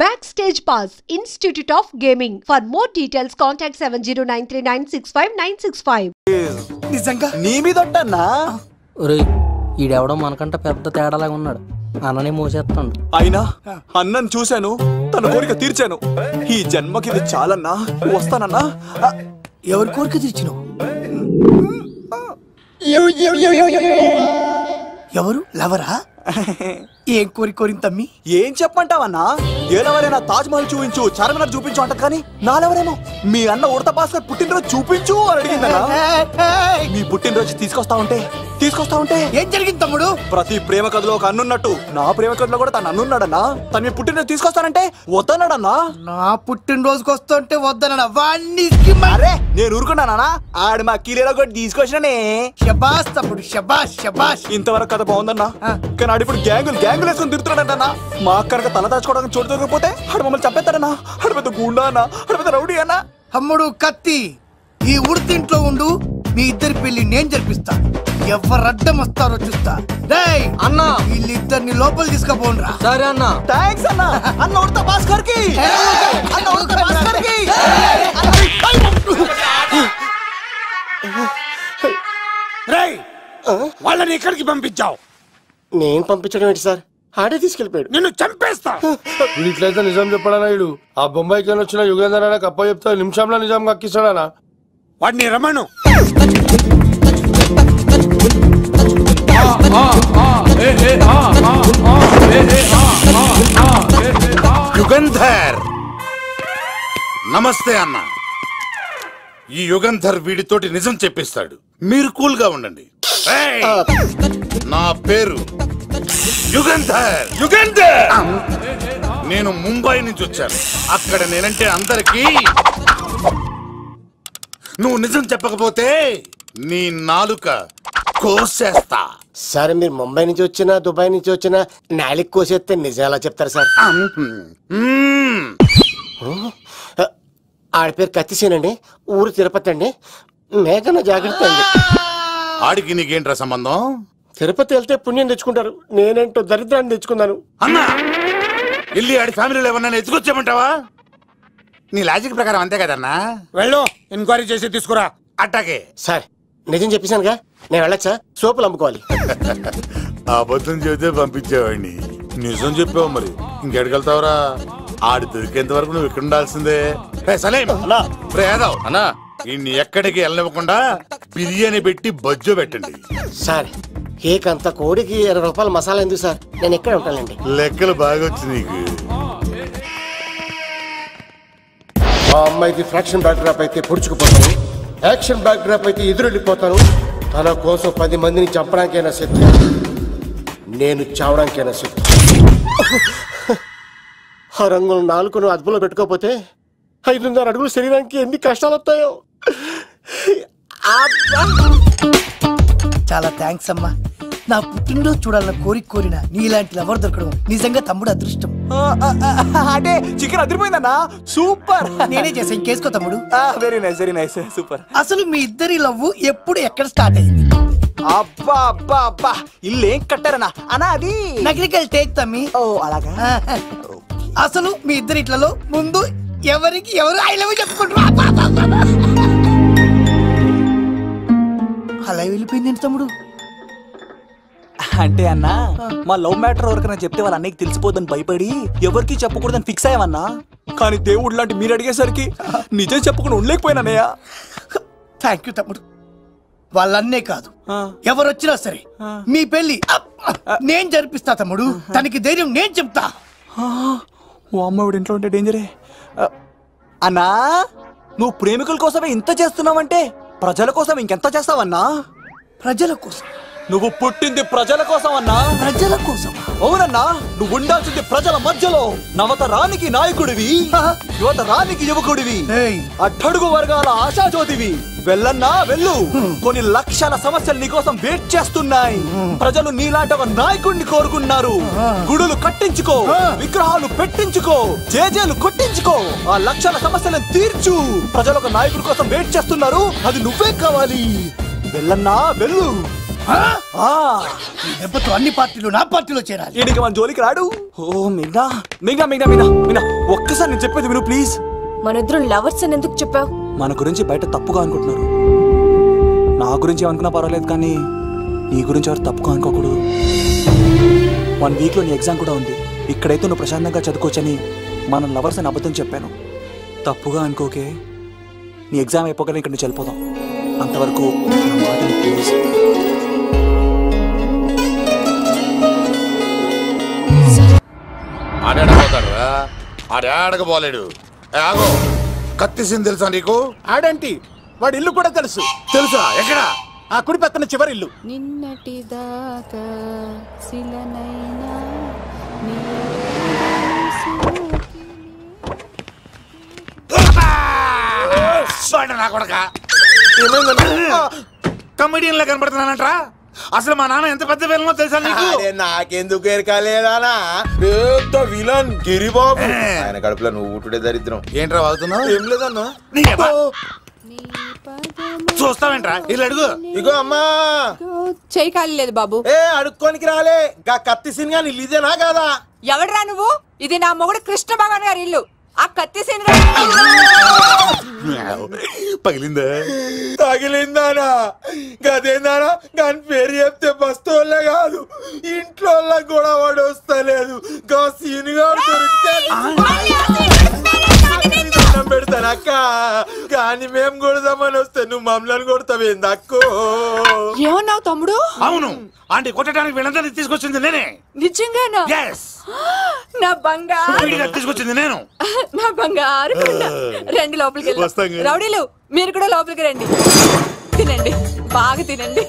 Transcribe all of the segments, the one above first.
Backstage Pass, Institute of Gaming. For more details, contact 7093965965. నిజంగా నీ మీదొట్టన్నా ఒరేయ్ ఈడెవడో మనకంట పెద్ద తేడాలాగా ఉన్నాడు. అన్ననే మోసేస్తాడు. అయినా అన్నను చూశాను, తన కోరిక తీర్చాను. ఈ జన్మకి ఇది చాలన్నా, వస్తానన్నా. ఎవరి కోరిక తీర్చినావు? ఎవరు లవరా? ఏం కోరిన తమ్మి? ఏం చెప్పంటావన్నా? ఏలవరైనా తాజ్ మహల్ చూపించు, చార్మినార్ చూపించు అంట, కానీ నాలెవరేమో మీ అన్న ఉడత భాస్కర్ పుట్టినరోజు చూపించు అని అడిగిందన్నా. మీ పుట్టినరోజు తీసుకొస్తా ఉంటే ఏం జరిగింది తమ్ముడు? ప్రతి ప్రేమ కథలో ఒక అన్నున్నట్టు నా ప్రేమ కథలో కూడా తను అన్నున్నాడన్నా. తను మీ పుట్టినరోజు తీసుకొస్తానంటే వద్దన్నాడన్నా. నా పుట్టినరోజుకి వస్తుంటే వద్దన్నా వాణ్ణి. అరే నేను ఊరుకున్నానా? ఆడు మా కీలేలో కూడా తీసుకొచ్చిననే. శబాష్ తమ్ముడు, శబాష్ శబాష్. ఇంతవరకు కథ బాగుందన్నా, కానీ ఆడు ఇప్పుడు గ్యాంగులు వేసుకుని తిరుగుతున్నాడంటన్నా. మా అక్కడికి తల దాచుకోవడానికి చోటు దొరికిపోతే ఆడు మమ్మల్ని చంపేస్తాడన్నా. ఆడు పెద్ద గుండా అన్నా, ఆడు పెద్ద రౌడీ అన్నా. తమ్ముడు కత్తి, ఈ ఉడితింట్లో ఉండు, మీ ఇద్దరి పెళ్లి నేను జరిపిస్తా. ఎవరు అడ్డం వస్తారో చూస్తా. అన్నా వీళ్ళిద్దరిని లోపల తీసుకుపోండ్రా. సరే అన్నా. థాంక్స్ అన్నా. అన్న ఉడత భాస్కర్ కి, అన్న ఉడత భాస్కర్ కి. వాళ్ళని ఎక్కడికి పంపించావు? నేను పంపించడం ఏంటి సార్, ఆడే తీసుకెళ్ళిపోయాడు. నిన్ను చంపేస్తా. ఇట్లయితే నిజం చెప్పడానా? ఇడు ఆ బొంబాయికి వచ్చిన యుగేందర్ అన్న కప్ప చెప్తా నిమిషంలో నిజం కక్కిస్తాడా? వాడిని రమణు. యుగంధర్ నమస్తే అన్న. ఈ యుగంధర్ వీడితోటి నిజం చెప్పిస్తాడు, మీరు కూల్ గా ఉండండి. నా పేరు యుగంధర్. నేను ముంబై నుంచి వచ్చాను. అక్కడ నేనంటే అందరికీ. నువ్వు నిజం చెప్పకపోతే నీ నాలుక కోసేస్తా. సార్ మీరు ముంబై నుంచి వచ్చినా దుబాయ్ నుంచి వచ్చినా నాలిక్ కోసేస్తే నిజం ఎలా చెప్తారు సార్? ఆడి పేరు కత్తిసేనండి, ఊరు తిరుపతి అండి. మేఘన జాగ్రత్త అండి. ఆడికి నీకేంట్రా సంబంధం? తిరుపతి వెళ్తే పుణ్యం తెచ్చుకుంటారు, నేనేంటో దరిద్రాన్ని తెచ్చుకున్నాను. అన్నా ఇల్లి ఆడి ఫ్యామిలీలో ఎవరన్నా ఎత్తుకొచ్చామంటావా? నీ లాజిక్ ప్రకారం అంతే కదన్నా. వెళ్ళు, ఎంక్వైరీ చేసి తీసుకురా. అట్టాకే సార్ నిజం చెప్పేశానుగా, నేను వెళ్ళచ్చా? సోపులు అమ్ముకోవాలి. అబద్ధం చెబితే పంపించేవాడిని, నిజం చెప్పావు మరి ఇంకెడగలుగుతావురా? ఆడి దొరికేంత వరకు నువ్వు ఇక్కడ ఉండాల్సిందే. ఇన్ని ఎక్కడికి వెళ్ళనివ్వకుండా బిర్యానీ పెట్టి బజ్జో పెట్టండి. సార్ కేక్ అంత కోడికి 20 రూపాయలు మసాలా ఎందుకు సార్, నేను ఎక్కడ ఉంటానండి. లెక్కలు బాగా వచ్చి నీకు. ఆ అమ్మాయికి ఫ్రాక్షన్ బ్యాక్ డ్రాప్ అయితే పొడుచుకుపోతాను, యాక్షన్ బ్యాక్ డ్రాప్ అయితే ఎదురెళ్ళిపోతాను. తన కోసం 10 మందిని చంపడానికైనా సిద్ధం, నేను చావడానికైనా సిద్ధం. ఆ రంగులు 4 అదుపులో పెట్టుకోకపోతే 5.5 అడుగులు శరీరానికి ఎన్ని కష్టాలు వస్తాయో. చాలా థ్యాంక్స్ అమ్మా. నా పుట్టినరోజు చూడాలన్న కోరిన నీలాంటి లవర్ దొరకడం నిజంగా తమ్ముడు అదృష్టం. అంటే చికెన్ అదిరిపోయిందన్నా, సూపర్. నేనే చేసా, ఇంకేసుకో తమ్ముడు. Very nice super. అసలు మీ ఇద్దరి లవ్ ఎప్పుడు ఎక్కడ స్టార్ట్ అయింది? అబ్బా అబ్బా అబ్బా, ఇల్లు ఏం కట్టారన్నా అన్నా? అది నగరికల్ టేక్ తమ్మి. ఓ అలాగా. అసలు మీ ఇద్దరి ఇట్లలో ముందు ఎవరికి ఎవరు ఐ లవ్ చెప్పుకుంటారు? అలా వెళ్ళిపోయింది ఏంటి తమ్ముడు? అంటే అన్నా మా లవ్ మ్యాటర్ ఎవరికైనా చెప్తే వాళ్ళ అన్నయ్యకి తెలిసిపోద్దని భయపడి ఎవరికి చెప్పకూడదని ఫిక్స్ అయ్యామన్నా. కానీ దేవుడు లాంటి మీరు అడిగేసరికి నిజం చెప్పకుండా ఉండలేకపోయినానయ్య. థ్యాంక్ యూ తమ్ముడు. వాళ్ళన్నే కాదు, ఎవరొచ్చినా సరే మీ పెళ్లి నేను జరిపిస్తా తమ్ముడు. తనకి ధైర్యం నేను చెప్తా. ఓ అమ్మఒడి ఇంట్లో ఉంటే డేంజరే. అన్నా నువ్వు ప్రేమికుల కోసమే ఇంత చేస్తున్నావంటే ప్రజల కోసం ఇంకెంత చేస్తావన్నా? ప్రజల కోసం? నువ్వు పుట్టింది ప్రజల కోసం అన్నా. ప్రజల కోసం? అవునన్నా, నువ్వు ఉండాల్సింది ప్రజల మధ్యలో. నవతరానికి నాయకుడివి, యువతరానికి యువకుడివి, అట్టడుగు వర్గాల ఆశాజ్యోతివి. వెళ్ళన్నా వెళ్ళు, కొన్ని లక్షల సమస్యలు నీకోసం వెయిట్ చేస్తున్నాయి. ప్రజలు నీలాంటి ఒక నాయకుడిని కోరుకున్నారు. గుడులు కట్టించుకో, విగ్రహాలు పెట్టించుకో, జేజేలు కొట్టించుకో, ఆ లక్షల సమస్యలను తీర్చు. ప్రజలు ఒక నాయకుడి కోసం వెయిట్ చేస్తున్నారు, అది నువ్వే కావాలి. వెళ్ళన్నా వెళ్ళు. ఈ దెబ్బతో అన్ని పార్టీలు నా పార్టీలో చేరాలి. ఈడికి మన జోలికి రాడు. ఓ మీనా మీనా మీనా మీనా మీనా ఒక్కసారి నేను చెప్పేది విను ప్లీజ్. మన ఇద్దరు లవర్స్ అని ఎందుకు చెప్పావు? మన గురించి బయట తప్పుగా అనుకుంటున్నారు. నా గురించి ఏమనుకున్నా పర్వాలేదు, కానీ నీ గురించి ఎవరు తప్పుగా అనుకోకూడదు. 1 వీక్లో నీ ఎగ్జామ్ కూడా ఉంది. ఇక్కడైతే నువ్వు ప్రశాంతంగా చదువుకోవచ్చని మన లవర్స్ అని అబద్ధం చెప్పాను. తప్పుగా అనుకోకే. నీ ఎగ్జామ్ అయిపోగానే ఇక్కడ నుంచి వెళ్ళిపోదాం. అంతవరకు నా మాటని ప్లీజ్. ఆడాడపోతాడు, ఆడకపోలేడు. ఆగో, కత్తిసింది తెలుసా నీకు? ఆడంటి వాడి ఇల్లు కూడా తెలుసు. తెలుసా? ఎక్కడ? ఆ కుడి పక్కన చివరి ఇల్లు. నిన్నటి దాకా శిలనైనా నా కొడక కమెడియన్ లా కనబడుతున్నానంట్రా. అసలు మా నాన్న ఎంత పెద్ద విలనో తెలుసా నీకు? నాకెందుకు ఎరకాలేదానా? పెద్ద విలన్ గిరిబాబు. ఆయన కడుపులో నువ్వు ఊటుడే దరిద్రం. ఏంట్రా వాగుతున్నావు? ఏం లేదన్నా. చూస్తావేంట్రా? ఇల్లు అడుగు. ఇగో అమ్మా, చేయి ఖాళీ లేదు బాబు. అడుక్కోనికి రాలే. గా కత్తి సినిమా ఇల్లు ఇదేనా కాదా? ఎవడరా నువ్వు? ఇది నా మొగుడు కృష్ణ భగవాన్ గారి ఇల్లు. ఆ కత్తి పగిలిందా? తగిలిందానా? గదేందానా? దాని పేరు చెప్తే బస్తోళ్ళే కాదు, ఇంట్లో కూడా వాడు వస్తలేదు. గా సీనుగా పెడతాను అక్క. కానీ మేము కొడదామని వస్తే నువ్వు మమ్మల్ని కొడతావేంది అక్కో? ఏమన్నావు తమ్ముడు? అవును, ఆంటీ కొట్టడానికి వీళ్ళందరినీ తీసుకొచ్చింది నేనే. నిజంగానా? నా బంగారు తీసుకొచ్చింది నేను. నా బంగారు రండి లోపలికి వెళ్ళి. రౌడీలు మీరు కూడా లోపలికి రండి. తినండి, బాగా తినండి.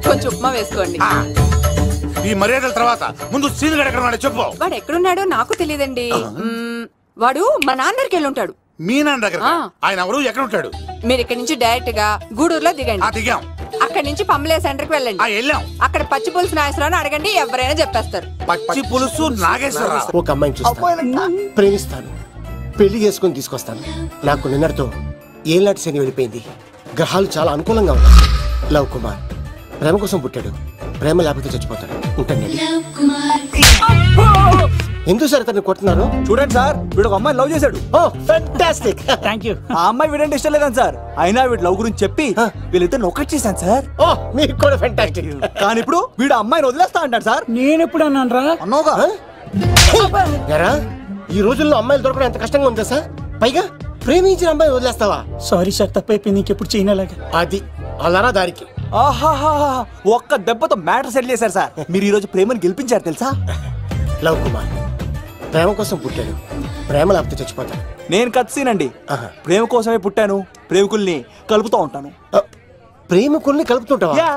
కొంచెం ఉప్మా వేసుకోండి. ఈ మర్యాదల తర్వాత ముందు సీన్ ఎక్కడ ఉన్నాడో చెప్పు. వాడు ఎక్కడున్నాడో నాకు తెలియదండి. వాడు మా నాన్నకి వెళ్ళి ఉంటాడు. మీ నాన్న దగ్గర? ఆయన ఎవరు? ఎక్కడ ఉంటాడు? మీరు ఇక్కడ నుంచి డైరెక్ట్ గా గూడూరులో దిగండి. దిగాం. అక్కడ నుంచి పంబలే సెంటర్ కి వెళ్ళండి. వెళ్ళాం. అక్కడ పచ్చి పులుసు నాగేశ్వరరావు అడగండి, ఎవరైనా చెప్పేస్తారు. పచ్చి పులుసు నాగేశ్వరరావు. ఒక అమ్మాయిని చూస్తాను, ప్రేమిస్తాను, పెళ్లి చేసుకుని తీసుకొస్తాను. నాకు నిన్నటితో ఏలాంటి శని వెళ్ళిపోయింది. గ్రహాలు చాలా అనుకూలంగా ఉన్నాయి. లవ్ కుమార్ ప్రేమ కోసం పుట్టాడు. ప్రేమ లేకపోతే చచ్చిపోతాడు. ఉంటానండి. ఎందుకు సార్ అతన్ని కొడుతున్నారు? చూడండి సార్, వీడు ఒక అమ్మాయి లవ్ చేశాడు. Oh fantastic. Thank you. ఆ అమ్మాయి వీడంటే ఇష్టం లేదని సార్. అయినా వీడు లవ్ గురించి చెప్పి వీళ్ళిద్దరు ఒకటి చేశాను సార్. ఓ మీకు కూడా ఫ్యాంటాస్టిక్. కానీ ఇప్పుడు వీడు అమ్మాయిని వదిలేస్తా అంటాడు సార్. నేను ఎప్పుడు అన్నాను రా? అన్నోగా. ఎరా ఈ రోజుల్లో అమ్మాయిలు దొరకడం ఎంత కష్టంగా ఉందా సార్? పైగా ప్రేమించిన అమ్మాయి వదిలేస్తావా? సారీ సార్, తప్పైపోయింది. ఇంకెప్పుడు చేయనలాగా. అది అలారా దారికి. ఆహాహా, ఒక్క దెబ్బతో మ్యాటర్ సెటిల్ చేశారు సార్. మీరు ఈ రోజు ప్రేమను గెలిపించారు తెలుసా? లవ్ కుమార్ ప్రేమ కోసం పుట్టాడు. ప్రేమ లేకపోతే చచ్చిపోతాడు. నేను కత్సీనండి. ప్రేమ కోసమే పుట్టాను. ప్రేమికుల్ని కలుపుతూ ఉంటాను. ప్రేమికుల్ని కలుపుతుంటావా?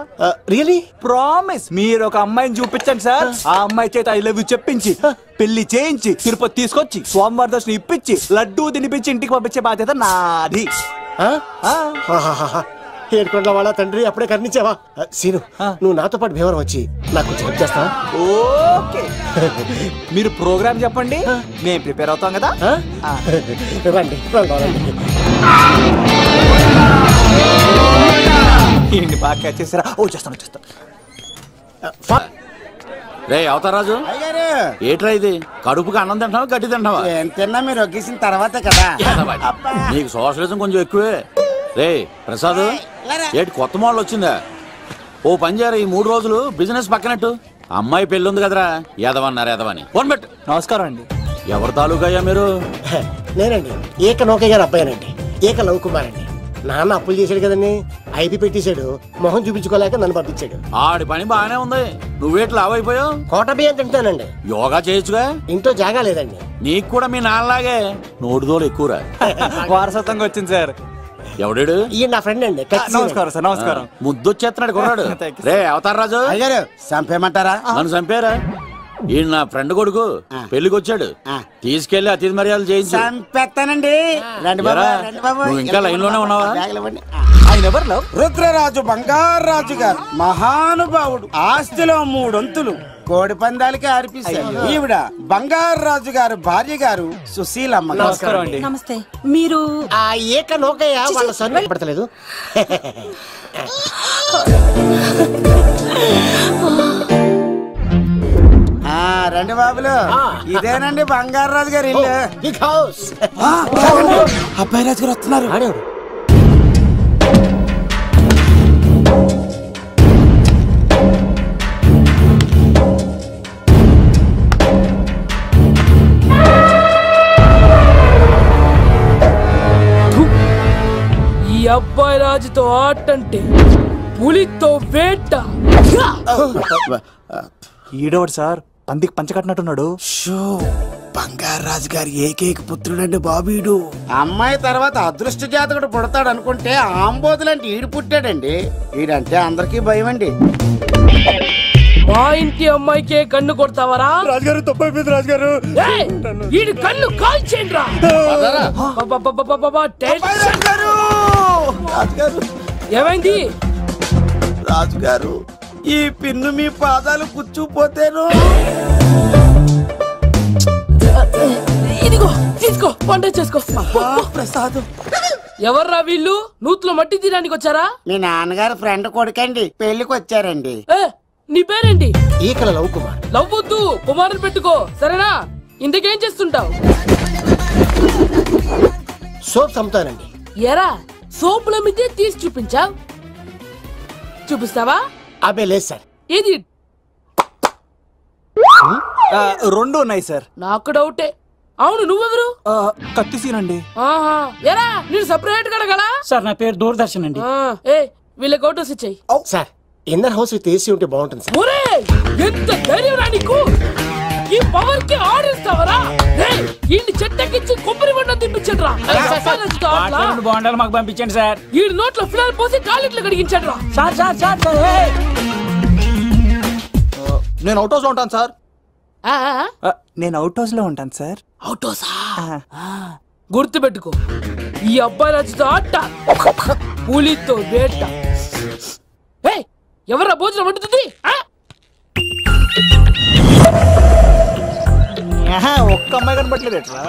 రియలీ? ప్రామిస్. మీరు ఒక అమ్మాయిని చూపించండి సార్. ఆ అమ్మాయి చేత ఐ లవ్ యూ చెప్పించి పెళ్లి చేయించి తిరుపతి తీసుకొచ్చి స్వామివారి దర్శనం ఇప్పించి లడ్డూ తినిపించి ఇంటికి పంపించే బాధ్యత నాది. ఏడుకొండల వాళ్ళ తండ్రి అప్పుడే కర్ణించావా? సీను, నువ్వు నాతో పాటు భీవరం వచ్చి నాకు కొంచెం హెల్ప్ చేస్తావా? ఓకే. మీరు ప్రోగ్రామ్ చెప్పండి, మేము ప్రిపేర్ అవుతాం కదా. రండి రండి. ఏంటి బాగా క్యాచ్ చేస్తారా? ఓ చేస్తాను చేస్తాను. రే అవతారాజు, ఏట్రా ఇది? కడుపుకి అన్నం తింటావా గడ్డి తింటావా? తిన్నా మీరు ఒగ్గేసిన తర్వాతే కదా. నీకు సోషలిజం కొంచెం ఎక్కువే. రే ప్రసాద్, ఏటి కొత్త మోడల్ వచ్చిందా? ఓ పని చేయరా, ఈ 3 రోజులు బిజినెస్ పక్కనట్టు. అమ్మాయి పెళ్ళి ఉంది కదరా, ఎదవన్నారు ఎదవని. ఫోన్ పెట్టు. నమస్కారం అండి. ఎవరి తాలూకా అయ్యా మీరు? నేనండి, ఏక నౌకయ్య గారు అబ్బాయినండి. ఏక లవ్ కుమార్ అండి. నాన్న అప్పులు చేశాడు కదండి, ఐపీ పెట్టేశాడు. మొహం చూపించుకోలేక నన్ను పంపించాడు. ఆడి పని బాగానే ఉంది. నువ్వేట్లు లావైపోయావు? కోట బియ్యం తింటానండి. యోగా చేయొచ్చుగా. ఇంట్లో జాగా లేదండి. నీకు కూడా మీ నాన్నలాగే నోటిదోలు ఎక్కువరా. వారసత్వంగా వచ్చింది సార్. ఎవడాడు? ఈయన నా ఫ్రెండ్ అండి. నమస్కారం సార్. నమస్కారం. ముద్దొచ్చేస్తున్నాడు కొన్నాడు. రే అవతార్ రాజు, చంపేయమంటారా? నన్ను చంపారా? ఈయన నా ఫ్రెండ్ కొడుకు పెళ్లికి వచ్చాడు. తీసుకెళ్లి అతిథి మర్యాదలు చేయించు. చంపేస్తానండి. నువ్వు ఇంకా లైన్ లోనే ఉన్నావా? ఆయన ఎవరు? రుద్రరాజు బంగారాజు గారు, మహానుభావుడు. ఆస్తిలో 3 వంతులు కోడి పందాలకి అర్పిస్తారు. ఈవిడ బంగారాజు గారు భార్య గారు సుశీలమ్మ. నమస్కారం అండి. నమస్తే. మీరు ఆ ఏక నౌకయ్య వాళ్ళ సన్ను పడతలేదు. రండి బాబులు, ఇదేనండి బంగారు రాజు గారి ఇల్లు. అబ్బాయి రాజు గారు వస్తున్నారు. ఈ అబ్బాయి రాజుతో ఆటంటే పులితో వేట. ఈడోడు సార్ పందికి పంచకట్టినట్టున్నాడు. బంగారు రాజు గారి ఏకైక పుత్రుడండి బాబీడు. అమ్మాయి తర్వాత అదృష్ట జాతకుడు పుడతాడు అనుకుంటే ఆంబోతులంటే ఈడు పుట్టాడండి. ఈడంటే అందరికీ భయం అండి. మా ఇంటి అమ్మాయికే కన్ను కొడతావరా? రాజుగారు తప్పైపోయింది రాజుగారు. ఈడు కన్ను కాల్చేయండి రా. ఏమైంది రాజుగారు? ఈ పిన్ను మీ పాదాలు కూర్చుపోతేను. ఇదిగో తీసుకో, వంట చేసుకో. ప్రసాదం. ఎవర్రా వీళ్ళు? నూతులో మట్టి తీయడానికి వచ్చారా? మీ నాన్నగారు ఫ్రెండ్ కొడుకండి, పెళ్లికి వచ్చారండి. నీ పేరేంటి? ఈకల లవ్ కుమార్. లవ్వొద్దు, కుమారుని పెట్టుకో సరేనా? ఇంతకేం చేస్తుంటావు? సోప్స్ అమ్ముతానండి. ఎరా సోపుల మీదే తీసి చూపించావు, చూపిస్తావా? అబ్బే లేదు సార్. ఏది? రెండు ఉన్నాయి సార్. నాకు డౌటే. అవును, నువ్వెవరు? కత్తిసీనండి. ఆహా, ఎరా నేను సపరేట్ కడగలా? సార్ నా పేరు దూరదర్శన్ అండి. ఏ వీళ్ళకి ఫోటోస్ ఇచ్చాయి. Sir inner house with AC ఉంటే బాగుంటుంది సార్. ఒరే ఎంత ధైర్యం రా నీకు! ఈ పవర్ కి ఆడిస్తావరా? ఈ చెట్టెక్కించి కొబ్బరి బండ తిప్పించండి రా. బాగుండాలి మాకు పంపించండి సార్. ఈ నోట్లో ఫినాల్ పోసి టాయిలెట్లు కడిగించండి రా. సార్ సార్ సార్ సార్ నేను అవుట్ హౌస్ లో ఉంటాను సార్. ఆ, నేను అవుట్ హౌస్ లో ఉంటాను సార్. అవుటోసా? గుర్తు పెట్టుకో, ఈ అబ్బాయి రాజుతో ఆట, పులితో వేట. ఎవరా భోజనం వండుతుంది? ఒక్క అమ్మాయి కనబట్టలేదు ఎట్లా?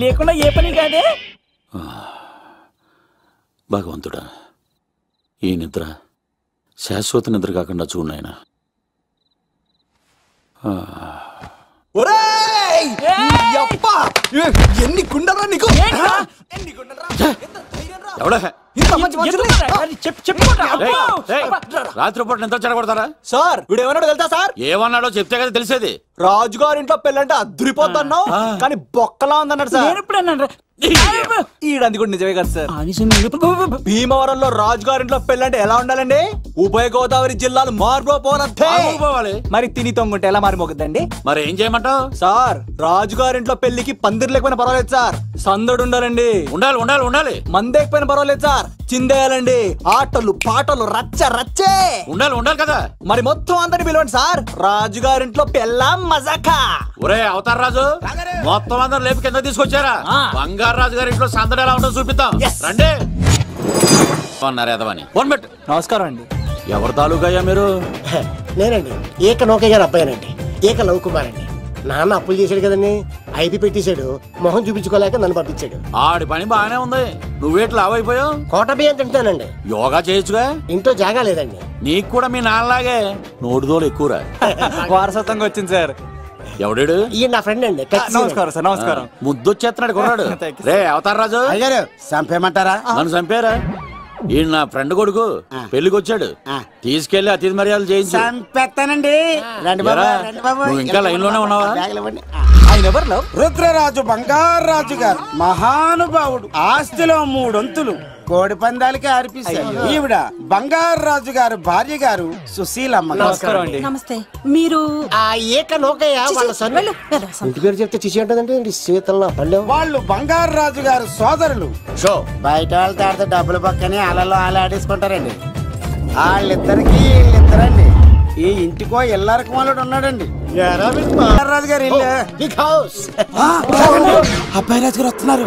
లేకుండా ఏ పని కాదే. భగవంతుడా, ఈ నిద్ర శాశ్వత నిద్ర కాకుండా చూడాయన. ఎన్ని గుండెలరా నీకు? రాత్రిపూట నిద్ర చెడగొడతారా సార్? వీడు ఏమన్నాడు తెలుసా సార్? ఏమన్నాడో చెప్తే కదా తెలిసేది. రాజుగారి ఇంట్లో పెళ్ళంటే అద్దరిపోతున్నావు కానీ బొక్కలా ఉందన్నాడు సార్. ఈడంది కూడా నిజమే కదా సార్. భీమవరంలో రాజుగారింట్లో పెళ్ళంటే ఎలా ఉండాలండి? ఉభయ గోదావరి జిల్లాలు మారిపోవాలి. మరి తిని తొంగుంటే ఎలా మారిపోతుందండి? మరి ఏం చేయమంటావు సార్? రాజుగారింట్లో పెళ్లికి పందిరి లేకపోయినా పర్వాలేదు సార్, సందడు ఉండాలండి. ఉండాలి ఉండాలి ఉండాలి. మందేకపోయినా పర్వాలేదు సార్, చిందేయాలండి. ఆటలు పాటలు రచ్చ రచ్చే ఉండాలి ఉండాలి కదా. మరి మొత్తం అందరిని పిలవండి సార్. రాజుగారింట్లో పెళ్ళాం మజాకా. ఒరే అవతార్ రాజు, మొత్తం అందరు లేపు కింద తీసుకొచ్చారా? బంగారు రాజు గారి ఇంట్లో సందడి ఎలా ఉంటుందో చూపిద్దాం రండి. ఎదవని ఫోన్ పెట్టు. నమస్కారం అండి. ఎవరి తాలూకయ్యా మీరు? నేనండి ఏక నౌకయ్య గారు అబ్బాయినండి. ఏక లవ్ కుమార్ అండి. నాన్న అప్పులు చేశాడు కదండి, ఐపీ పెట్టేశాడు. మొహం చూపించుకోలేక నన్ను పంపించాడు. ఆడి పని బాగానే ఉంది, నువ్వేట్లు లావైపోయావు. కోట బియ్యం తింటానండి. యోగా చేయొచ్చుగా. ఇంట్లో జాగా లేదండి. నీకు కూడా మీ నాన్నలాగే నోటిదోలు ఎక్కువరా. వారసత్వంగా వచ్చింది సార్. ఎవడాడు? ఈయన నా ఫ్రెండ్ అండి. నమస్కారం సార్. నమస్కారం. ముద్దొచ్చేస్తున్నాడు కొన్నాడు. రే అవతార్ రాజు అయ్యారు చంపేయమంటారా? నన్ను చంపారా? ఈయన నా ఫ్రెండ్ కొడుకు పెళ్లికి వచ్చాడు, తీసుకెళ్లి అతిథి మర్యాదలు చేయించు. చంపేస్తానండి. రండి బాబు, రండి బాబు. నువ్వు ఇంకా లైన్ లోనే ఉన్నావా? ఆయన ఎవరు? రుద్రరాజు బంగారు రాజు గారు మహానుభావుడు. ఆస్తిలో 3 వంతులు కోడి పందాలకి అర్పిస్తారు. ఈవిడ బంగారు రాజు గారు భార్య గారు సుశీలమ్మ. నమస్కారం అండి. నమస్తే. మీరు ఆ ఏక నౌకయ్య వాళ్ళ సన్. ఇంటి పేరు చెప్తే చిచి అంటుందంటే శీతల పల్లె. వాళ్ళు బంగారు రాజు గారు సోదరులు. బయట వాళ్ళతో ఆడితే డబ్బులు పక్కనే అలలో ఆడేసుకుంటారండి. వాళ్ళిద్దరికి వీళ్ళిద్దరండి. ఈ ఇంటికో ఇల్లరకం వాళ్ళడు ఉన్నాడండి. రాజు గారు ఇల్లు. అబ్బాయి రాజు గారు వస్తున్నారు.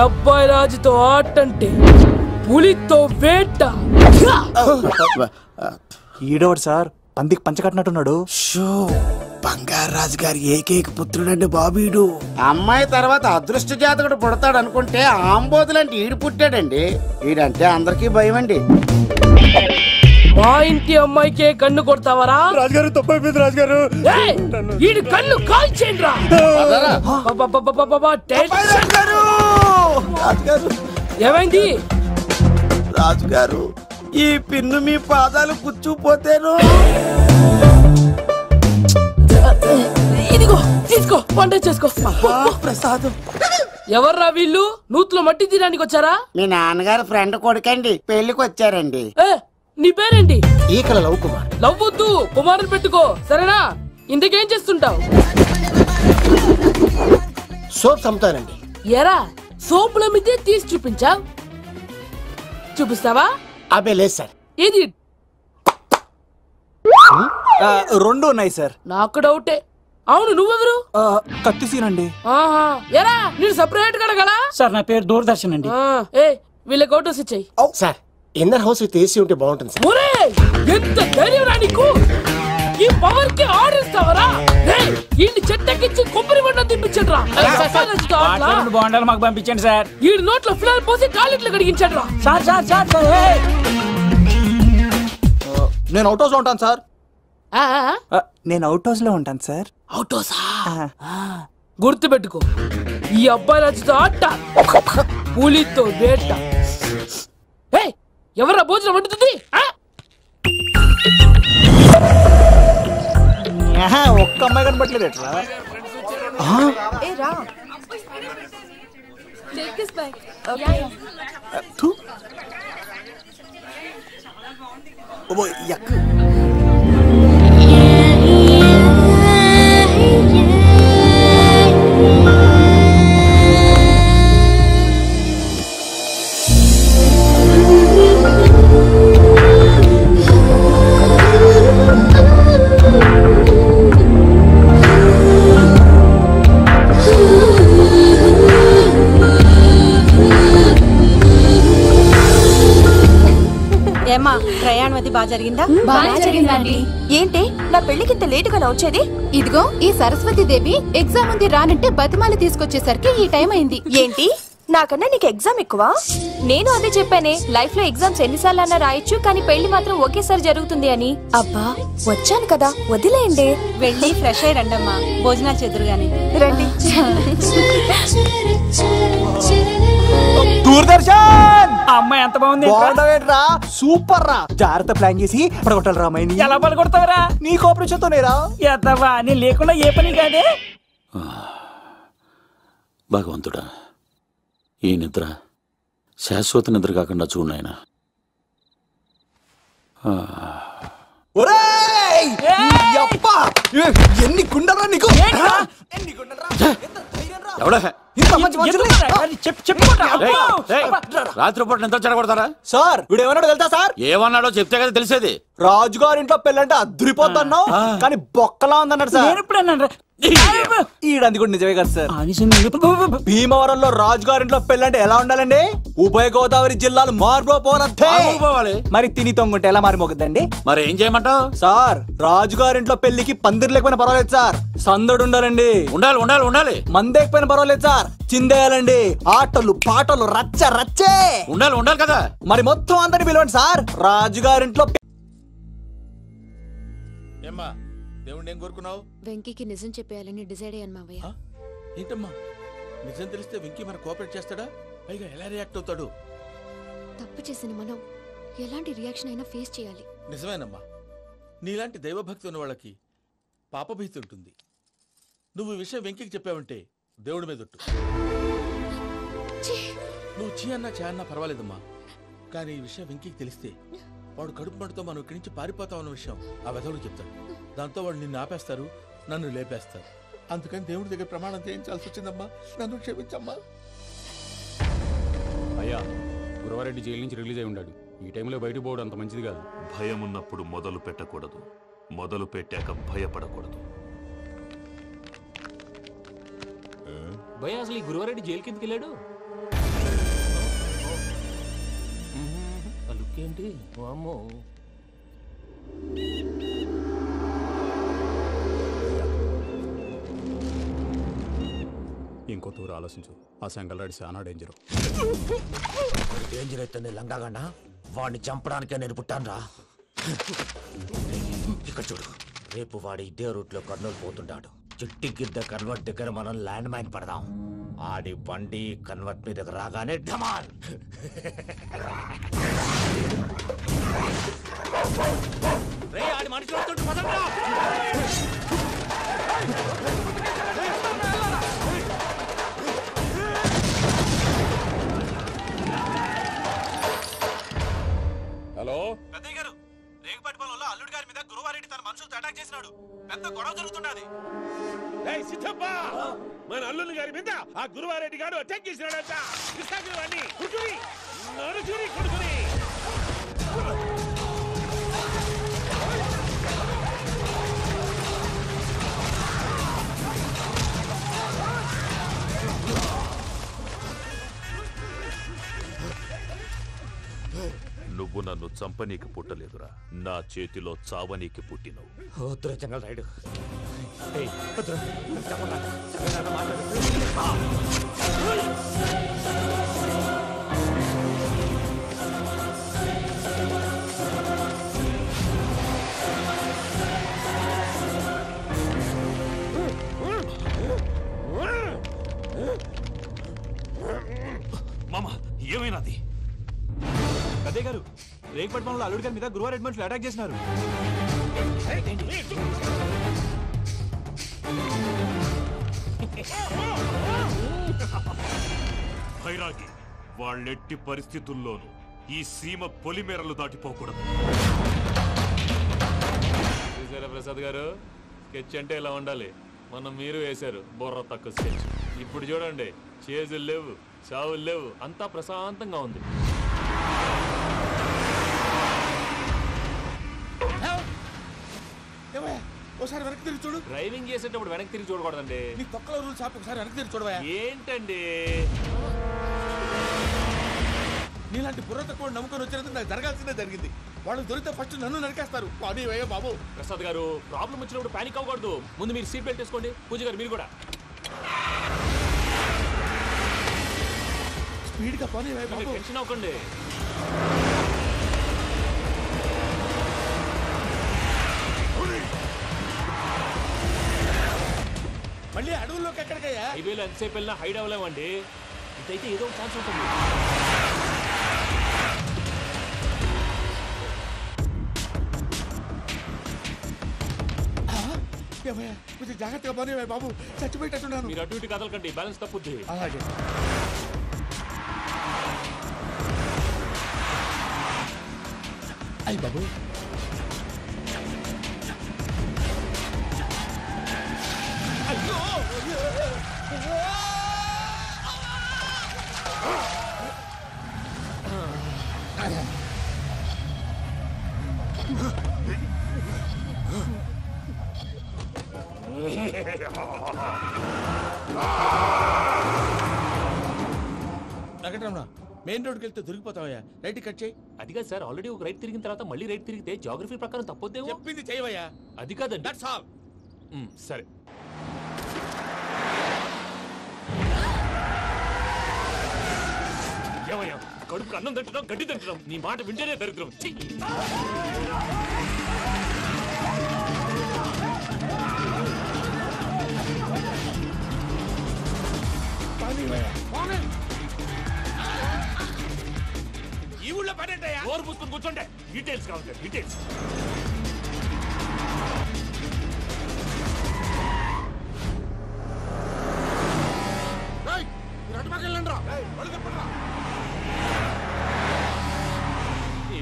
అబ్బాయి రాజుతో ఆటంటే పులితో వేట. ఈడోడు సార్ పందికి పంచకట్టినట్టున్నాడు. షో బంగారు రాజు గారి ఏకైక పుత్రుడండి బాబీడు. అమ్మాయి తర్వాత అదృష్ట జాతకుడు పుడతాడు అనుకుంటే ఆంబోతులంటే ఈడు పుట్టాడండి. ఈడంటే అందరికీ భయం అండి. మా ఇంటి అమ్మాయికే కన్ను కొడతావరా? రాజుగారు తప్పైపోయింది రాజుగారు. ఈడు కన్ను కాల్చేయండి రా. ఏమైంది రాజుగారు? ఈ పిన్ను మీ పాదాలు కూర్చుపోతేను. ఇదిగో తీసుకో, వంట చేసుకో. ప్రసాదం. ఎవర్రా వీళ్ళు? నూతులో మట్టి తీయడానికి వచ్చారా? మీ నాన్నగారు ఫ్రెండ్ కొడుకండి, పెళ్లికి వచ్చారండి. నీ పేరేంటి? ఈకల లవ్ కుమార్. లవ్వొద్దు, కుమారుని పెట్టుకో సరేనా? ఇంతకేం చేస్తుంటావు? సోప్స్ అమ్ముతానండి. ఎరా సోపుల మీద తీసి చూపించావు, చూపిస్తావా? అబ్బే లేదు సార్. ఏది? రెండు ఉన్నాయి సార్. నాకు డౌటే. అవును, నువ్వెవరు? కత్తి సీనండి. ఆహా, ఎరా నేను సపరేట్ కడగలా? సార్ నా పేరు దూరదర్శన్ అండి. ఏ వీళ్ళకి అవుటోస్ ఇచ్చాయి. Sir inner house with AC ఉంటే బాగుంటుంది సార్. ఒరే ఎంత ధైర్యం రా నీకు! ఈ పవర్ కి ఆర్డర్ ఇస్తావరా? ఈ చెట్టెక్కించి కొబ్బరి బండ తిప్పించండి రా. బాగుండాలి మాకు పంపించండి సార్. ఈ నోట్లో ఫినాల్ పోసి టాయిలెట్లు కడిగించండి రా. సార్ సార్ సార్ సార్ నేను అవుట్ హౌస్ లో ఉంటాను సార్. ఆ, నేను అవుట్ హౌస్ లో ఉంటాను సార్. అవుటోసా? గుర్తు పెట్టుకో, ఈ అబ్బాయి రాజుతో ఆట, పులితో వేట. ఎవరా భోజనం వండుతుంది? ఒక్క అమ్మాయి కనబట్లేదు ఎట్లా? ఏమ్మా ప్రయాణం అది బాగా జరిగిందా? బాగా జరిగిందండి. ఏంటి నా పెళ్లికి ఇంత లేట్ గా వచ్చేది? ఇదిగో ఈ సరస్వతి దేవి ఎగ్జామ్ ఉంది రానంటే బతిమాలి తీసుకొచ్చేసరికి ఈ టైం అయింది. ఏంటి నాకన్నా నీకు ఎగ్జామ్ ఎక్కువ? నేను అదే చెప్పానే, లైఫ్ లో ఎగ్జామ్స్ ఎన్నిసార్లు అన్నా రాయొచ్చు, కానీ పెళ్లి మాత్రం ఒకేసారి జరుగుతుంది అని. అబ్బా వచ్చాను కదా వదిలేయండి. వెళ్ళి ఫ్రెష్ అయ్యి రండమ్మా, భోజనాలు చెదురు గాని రండి. దూరదర్శన్ అమ్మాయి ఎంత బాగుంది. బాగుండవేట్రా? సూపర్ రా. జాగ్రత్త ప్లాన్ చేసి పడగొట్టాలి రామాయణి. ఎలా పడగొడతావరా? నీ కోఆపరేషన్ తోనేరా. ఎద్దవా నేను లేకుండా ఏ పని కాదే. భగవంతుడా, ఈ నిద్ర శాశ్వత నిద్ర కాకుండా చూడు నాయనా. ఎన్ని గుండెలరా నీకు? రాత్రిపూట నిద్ర చెడగొడతారా సార్? వీడు ఏమన్నాడు వెళ్తా సార్? ఏమన్నాడో చెప్తే కదా తెలిసేది. రాజుగారి ఇంట్లో పెళ్ళంటే అద్దరిపోతున్నావు, కానీ బొక్కలా ఉందన్నాడు సార్. ఈడంది కూడా నిజమే కదా సార్. భీమవరంలో రాజుగారింట్లో పెళ్ళంటే ఎలా ఉండాలండి? ఉభయ గోదావరి జిల్లాలు మారిపోవాలి. మరి తిని తొంగుంటే ఎలా మారిపోతుందండి? మరి ఏం చేయమంటావు సార్? రాజుగారింట్లో పెళ్లికి పందిరి లేకపోయినా పర్వాలేదు సార్, సందడు ఉండాలండి. ఉండాలి ఉండాలి ఉండాలి. మందేకపోయినా పర్వాలేదు సార్, చిందేయాలండి. ఆటలు పాటలు రచ్చ రచ్చే ఉండాలి ఉండాలి కదా. మరి మొత్తం అందరిని పిలవండి సార్. రాజుగారింట్లో దేవుణ్ణి ఏం కోరుకున్నావు? వెంకీకి నిజం చెప్పేయాలని డిసైడ్ అయ్యాను మావయ్య. ఏంటమ్మా నిజం తెలిస్తే వెంకీ మన కోఆపరేట్ చేస్తాడా? పైగా ఎలా రియాక్ట్ అవుతాడు? తప్పు చేసిన మనం ఎలాంటి రియాక్షన్ అయినా ఫేస్ చేయాలి. నిజమేనమ్మా, నీలాంటి దైవభక్తి ఉన్న వాళ్ళకి పాపభీతి ఉంటుంది. నువ్వు ఈ విషయం వెంకీకి చెప్పావంటే దేవుడి మీద ఒట్టు. నువ్వు చీ అన్నా చే అన్నా పర్వాలేదమ్మా, కానీ ఈ విషయం వెంకీకి తెలిస్తే వాడు కడుపు మంటతో మనం ఇక్కడి నుంచి పారిపోతామన్న విషయం ఆ వెధవుడు చెప్తాడు. దాంతో వాడు నిన్ను ఆపేస్తారు, నన్ను లేపేస్తారు. అందుకని దేవుడి దగ్గర ప్రమాణం చేయించాల్సి వచ్చిందమ్మా, నన్ను క్షమించమ్మా. అయ్యా, గురవారెడ్డి జైలు నుంచి రిలీజ్ అయి ఉన్నాడు. ఈ టైంలో బయటకు పోవడం అంత మంచిది కాదు. భయం ఉన్నప్పుడు మొదలు పెట్టకూడదు, మొదలు పెట్టాక భయపడకూడదు. భయ అసలు ఈ గురవారెడ్డి జైలు కిందకి వెళ్ళాడు. ఏంటి అమ్మో ఇంకో తూరు ఆలోచించు. ఆ సంగల్రాడి చాలా డేంజర్. డేంజర్ అయితే లంగాగండ వాడిని చంపడానికే నేను పుట్టాను రా. ఇక్కడ చూడు, రేపు వాడి ఇదే రూట్ లో కర్నూలు పోతుంటాడు. చిట్టి గిద్ద కన్వర్ట్ దగ్గర మనం ల్యాండ్ మైన్ పడదాం. ఆడి బండి కన్వర్ట్ మీద రాగానే ఢమాన్. ఆడి మనుషులు హలో పెద్దయ్య గారు, రేగుపాటి పొలంలో అల్లుడి గారి మీద గురువారెడ్డి తన మనుషులతో అటాక్ చేసినాడు. పెద్ద గొడవ జరుగుతున్నది. మన అల్లుడి గారి మీద ఆ గురువారెడ్డి గారు అటాక్ చేసినాడంట. కృష్ణాగిరి కొడుకుని నువ్వు నన్ను చంపనీకి పుట్టలేదురా, నా చేతిలో చావనీకి పుట్టినవు. చెంగల్ రైడు మామ ఏమైనాది? పెద్దయ్య గారు, రేగుపాటి పొలంలో అల్లుడి గారి మీద గురువారెడ్డి మనుషులు అటాక్ చేసినారు. భైరాగి, వాళ్ళెట్టి పరిస్థితుల్లోనూ ఈ సీమ పొలిమేరలు దాటిపోకూడదు. చూసారా ప్రసాద్ గారు, స్కెచ్ అంటే ఇలా ఉండాలి. మనం మీరు వేశారు బుర్ర తక్కువ స్కెచ్. ఇప్పుడు చూడండి, చేజులు లేవు, చావులు లేవు, అంతా ప్రశాంతంగా ఉంది. ఒకసారి వెనక్కి తిరిగి చూడు. డ్రైవింగ్ చేసేటప్పుడు వెనక్కి తిరిగి చూడకూడదండి. నీ తొక్కలో రూల్స్ ఆపి ఒకసారి వెనక్కి తిరిగి చూడవా. ఏంటండి నీలాంటి బుర్ర తక్కువ నమ్ముకొని వచ్చినందుకు నాకు జరగాల్సిందే జరిగింది. వాళ్ళు దొరికితే ఫస్ట్ నన్ను నరికేస్తారు. అయ్యో బాబు. ప్రసాద్ గారు, ప్రాబ్లం వచ్చినప్పుడు పానిక్ అవ్వకూడదు. ముందు మీరు సీట్ బెల్ట్ వేసుకోండి. పూజ గారు మీరు కూడా స్పీడ్గా పని టెన్షన్ అవ్వకండి. మళ్ళీ అడవుల్లోకి ఎక్కడికయ్యా? హైవేలో ఎంతసేపు వెళ్ళినా హైడ్ అవ్వలేమండి. ఇదైతే ఏదో ఒక ఛాన్స్ ఉంటుంది. కొంచెం జాగ్రత్తగా పని బాబు, చచ్చిపోయేటట్టున్నాను. మీరు అటు ఇటు కదలకండి, బ్యాలెన్స్ తప్పుద్ది. అలాగే. అయ్యి బాబు, అయ్యో వెంకటరమణ, మెయిన్ రోడ్కి వెళ్తే దొరికిపోతావయ్యా. రైట్ కట్ చేయి. అది కాదు సార్, ఆల్రెడీ ఒక రైట్ తిరిగిన తర్వాత మళ్ళీ రైట్ తిరిగితే జాగ్రఫీ ప్రకారం తప్పొద్దేమో. చెప్పింది చేయవయ్యా. అది కాదండి. That's all. సరే. ఏమయ్యా, కడుపుకు అన్నం తింటున్నాం, గడ్డి తింటున్నాం. నీ మాట వింటేనే దరిద్రం. ఈ ఊళ్ళో పడేటయ్యా. ఓరు పుస్తకం కూర్చోండి. డీటెయిల్స్ కావాలి, డీటెయిల్స్.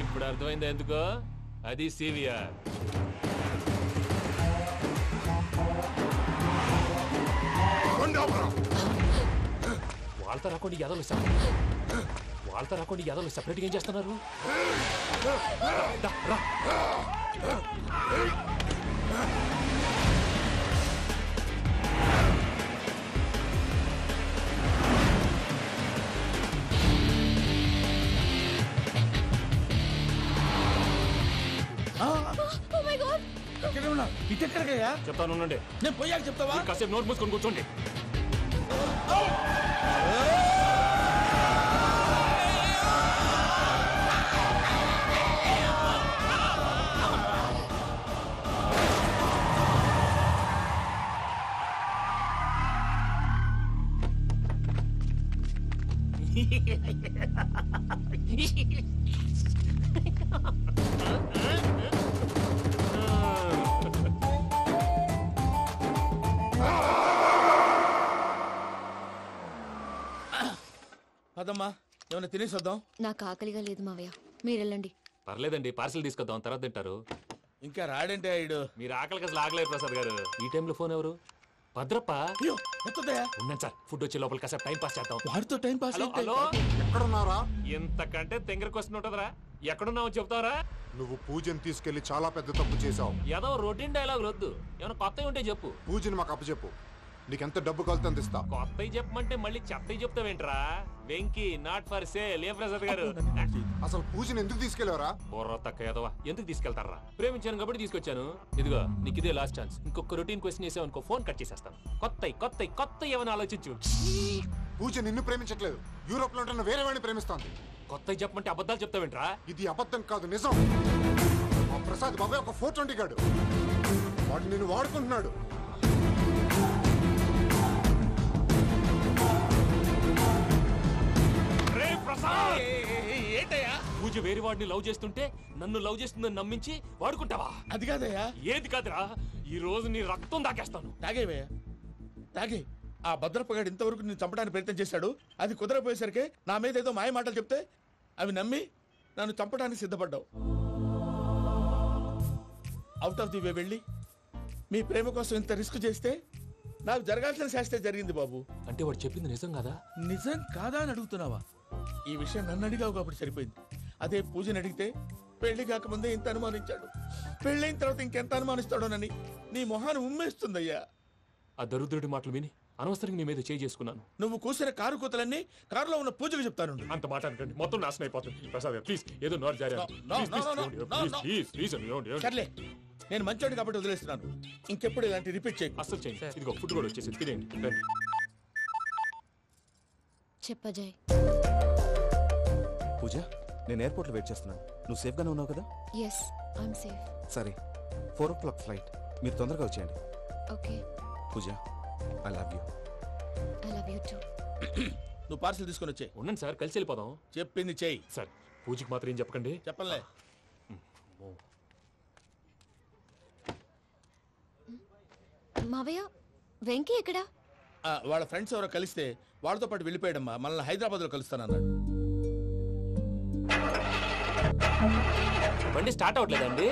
ఇప్పుడు అర్థమైంది ఎందుకో. అది సివిఆర్. వాళ్ళతో రాకుండా యాదవులు సెపరేట్గా ఏం చేస్తున్నారు? ఎక్కడ ఉన్నా ఇటు ఎక్కడికయ్యా చెప్తాను ఉండండి. నేను పోయాక చెప్తావా? కాసేపు నోట్ మూసుకొని కూర్చోండి. అదమ్మా ఏమైనా తినేసి వద్దాం. నాకు ఆకలిగా లేదు మావయ్య, మీరు వెళ్ళండి. పర్లేదండి, పార్సిల్ తీసుకొద్దాం, తర్వాత తింటారు. ఇంకా రాడంటే ఇడు. మీరు ఆకలికి అసలు ఆగలేదు ప్రసాద్ గారు. ఈ టైంలో ఫోన్ ఎవరు? భద్రప్ప. ఉన్నాను సార్, ఫుడ్ వచ్చే లోపల కాసేపు టైం పాస్ చేద్దాం. వాడితో టైం పాస్. హలో, ఎక్కడున్నారా? ఇంతకంటే తెంగర క్వశ్చన్ ఉంటుందిరా. ఎక్కడున్నావు చెప్తావరా? నువ్వు పూజని తీసుకెళ్లి చాలా పెద్ద తప్పు చేశావు. ఏదో రొటీన్ డైలాగ్ వద్దు, ఏమైనా కొత్తవి ఉంటే చెప్పు. పూజని మాకు అప్పచెప్పు, నీకెంత డబ్బు కలితే అంత ఇస్తా. కొత్తవి చెప్పమంటే మళ్ళీ చెత్తవి చెప్తావేంట్రా? Venky not for sale. ఏ ప్రసాద్ గారు, అసలు పూజని ఎందుకు తీసుకెళ్లేవరా? బుర్ర తక్క ఏదవా, ఎందుకు తీసుకెళ్తారా? ప్రేమించాను కాబట్టి తీసుకొచ్చాను. ఇదిగో నీకు ఇదే లాస్ట్ ఛాన్స్. ఇంకొక రొటీన్ క్వశ్చన్ చేసావు అనుకో, ఫోన్ కట్ చేసేస్తాను. కొత్త ఏమైనా ఆలోచించు. పూజ నిన్ను ప్రేమించట్లేదు, యూరోప్ లో ఉంటున్న వేరే వాడిని ప్రేమిస్తాంది. కొత్తవి చెప్పమంటే అబద్ధాలు చెప్తావేంట్రా? ఇది అబద్ధం కాదు, నిజం. ఆ ప్రసాద్ బాబాయ్ ఒక 420 గాడు, వాడు నిన్ను వాడుకుంటున్నాడు. పూజ వేరే వాడిని లవ్ చేస్తుంటే నన్ను లవ్ చేస్తుందని నమ్మించి వాడుకుంటావా? అది కాదయ్యా. ఏది కాదురా, ఈ రోజు నీ రక్తం దాకేస్తాను. తాగేవయ్యా, తాగే. ఆ భద్రపగాడు ఇంతవరకు నేను చంపడానికి ప్రయత్నం చేశాడు. అది కుదరపోయేసరికి నా మీద ఏదో మాయ మాటలు చెప్తే అవి నమ్మి నన్ను చంపడానికి సిద్ధపడ్డావు. అవుట్ ఆఫ్ ది వే వెళ్ళి మీ ప్రేమ కోసం ఇంత రిస్క్ చేస్తే నాకు జరగాల్సిన శాస్త్రే జరిగింది బాబు. అంటే వాడు చెప్పింది నిజం కాదా? నిజం కాదా అని అడుగుతున్నావా? ఈ విషయం నన్ను అడిగావు కాబట్టి సరిపోయింది. అదే పూజని అడిగితే పెళ్లి కాకముందే ఇంత అనుమానించాడు, పెళ్ళైన తర్వాత ఇంకెంత అనుమానిస్తాడోనని నీ మొహాన్ని ఉమ్మేస్తుందయ్యా. ఆ దరిద్రుడి మాటలు విని అనవసరంగా నీ మీద చేయి చేసుకున్నాను. నువ్వు కూసిన కారు కూతలన్నీ కారులో ఉన్న పూజకు చెప్తాను. అంత మాట అనకండి, మొత్తం నాశనం అయిపోతుంది. ప్రసాద్ ప్లీజ్, ఏదో నోట్ జారీ. సర్లే, నేను మంచోడు కాబట్టి వదిలేస్తున్నాను. ఇంకెప్పుడు ఇలాంటి రిపీట్ చేయి. అసలు చేయండి. ఇదిగో ఫుడ్ కూడా వచ్చేసి తినేయండి. చెప్పజాయ్. పూజ, నేను ఎయిర్పోర్ట్ లో వెయిట్ చేస్తున్నాను. నువ్వు సేఫ్ గానే ఉన్నావు కదా? Yes, I'm safe. సరే, 4 o'clock ఫ్లైట్, మీరు తొందరగా వచ్చేయండి. Okay. Pooja, I love you. I love you too. నువ్వు పార్సల్ తీసుకొని వచ్చే. ఉండండి సార్, కలిసి వెళ్ళిపోదాం. చెప్పింది చెయ్యి సార్. పూజకి మాత్రం ఏం చెప్పకండి. చెప్పలే. మావయ్య, వెంకీ ఎక్కడా? వాళ్ళ ఫ్రెండ్స్ ఎవరో కలిస్తే వాళ్ళతో పాటు వెళ్ళిపోయాడమ్మా. మనల్ని హైదరాబాద్ లో కలుస్తానన్నాడు. బండి స్టార్ట్ అవ్వట్లేదండి.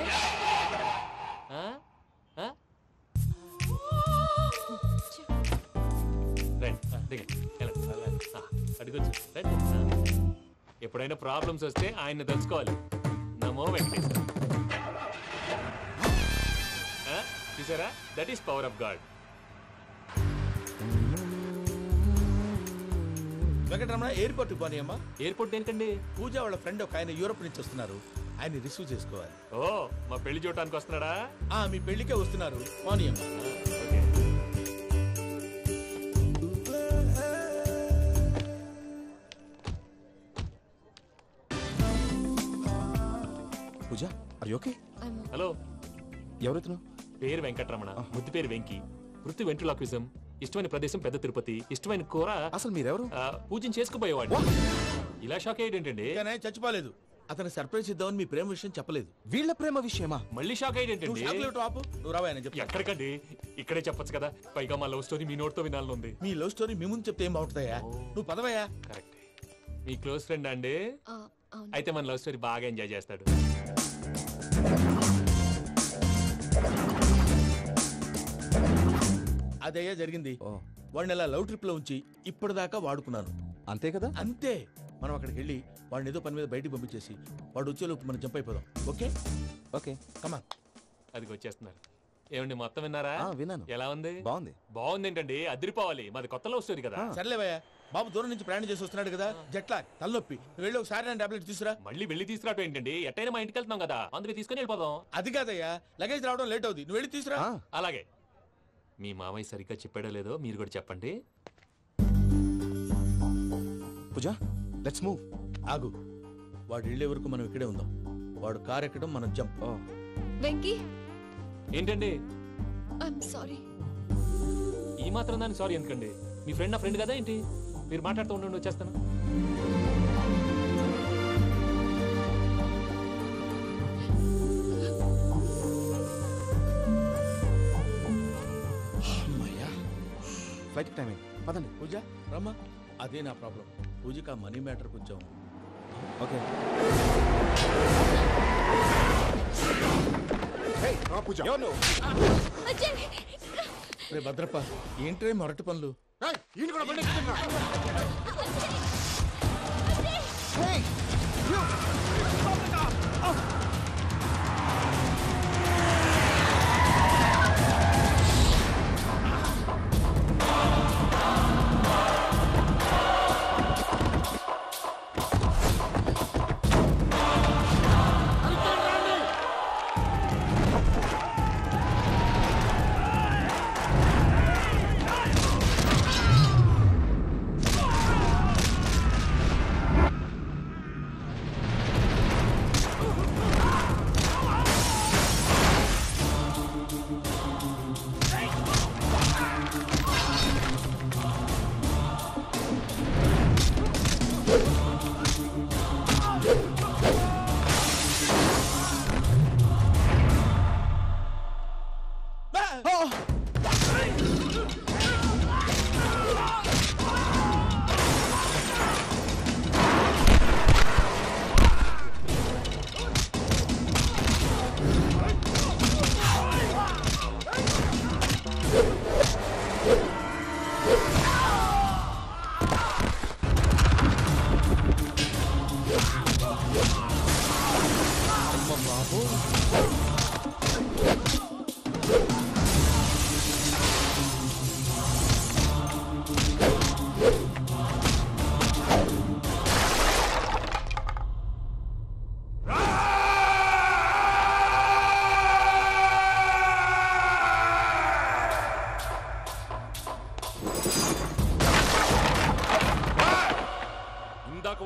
ఎప్పుడైనా ప్రాబ్లమ్స్ వస్తే ఆయన్ని తెలుసుకోవాలి. నమో వెంకటేశ్వర. చూసారా, that is power of God. Venkataramana, airport పోనీ అమ్మా. ఎయిర్పోర్ట్ ఏంటండి? పూజ వాళ్ళ ఫ్రెండ్ ఒక ఆయన యూరోప్ నుంచి వస్తున్నారు, ఆయన రిసీవ్ చేసుకోవాలి. ఓ, మా పెళ్లి చూడటానికి వస్తున్నాడా? మీ పెళ్లికే వస్తున్నారు, పోనీ అమ్మా. పూజ, ఆర్ యు ఓకే? హలో, ఎవరైతును? పేరు వెంకటరమణ, ముద్దు పేరు వెంకీ, వృత్తి వెంట్రులాక్విజం, ఇష్టమైన ప్రదేశం పెద్ద తిరుపతి, ఇష్టమైన కూర. అసలు మీరెవరు? పూజను చేసుకుపోయేవాడు. ఇలా షాక్ అయ్యేటండి. చచ్చిపోలేదు, అతను సర్ప్రైజ్ ఇద్దామని మీ ప్రేమ విషయం చెప్పలేదు. వీళ్ళ ప్రేమ విషయమా? మళ్ళీ షాక్ అయ్యేటండి. నువ్వు రావాయని చెప్పి. ఎక్కడికండి, ఇక్కడే చెప్పొచ్చు కదా. పైగా మా లవ్ స్టోరీ మీ నోట్తో వినాలని ఉంది. మీ లవ్ స్టోరీ మీ ముందు చెప్తే ఏం బాగుంటుందయ్యా? నువ్వు పదవయ్యా. కరెక్ట్. మీ క్లోజ్ ఫ్రెండ్ అండి? అయితే మన లవ్ స్టోరీ బాగా ఎంజాయ్ చేస్తాడు. అదయ్యా జరిగింది. వాడిని అలా లవ్ ట్రిప్ లో ఉంచి ఇప్పటిదాకా వాడుకున్నాను. అంతే కదా? అంతే. మనం అక్కడికి వెళ్ళి వాడిని ఏదో పని మీద బయటికి పంపించేసి వాడు వచ్చేలోపు మనం జంప్ అయిపోదాం. ఓకే ఓకే, కమాన్. అది వచ్చేస్తున్నారు. ఏమండి, మొత్తం విన్నారా? విన్నాను. ఎలా ఉంది? బాగుంది. బాగుంది ఏంటండి, అదిరిపోవాలి. మాది కొత్త లవ్ స్టోరీ కదా. సర్లేవయ్యా, బాబు దూరం నుంచి ప్రయాణం చేసి వస్తున్నాడు కదా జట్లా తలనొప్పి వెళ్ళి ఒకసారి టాబ్లెట్ తీసుకురా. మళ్ళీ వెళ్ళి తీసుకురావటం ఏంటండి? ఎట్టైనా మా ఇంటికి వెళ్తున్నాం కదా, అందుకే తీసుకుని వెళ్ళిపోదాం. అది కాదయ్యా, లగేజ్ రావడం లేట్ అవుతుంది, నువ్వు వెళ్ళి తీసుకురా. అలాగే. మీ మామయ్య సరిగ్గా చెప్పాడో లేదో మీరు కూడా చెప్పండి. పూజ లెట్స్ మూవ్. ఆగు, వాడు వెళ్ళే వరకు మనం ఇక్కడే ఉందాం. వాడు కార్ ఎక్కడం మనం జంప్. వెంకీ ఏంటండి ఐఎమ్ సారీ. ఈ మాత్రం దాన్ని సారీ ఎందుకండి? మీ ఫ్రెండ్ నా ఫ్రెండ్ కదా ఏంటి? మీరు మాట్లాడుతూ ఉండండి, వచ్చేస్తాను. ఫ్లైట్ టైం అయింది, పదండి. పూజ రమ్మా. అదే నా ప్రాబ్లం. పూజకి ఆ మనీ మ్యాటర్ కొంచెం. ఓకే. రే భద్రప్ప, ఏంట్రే మొరటి పనులు?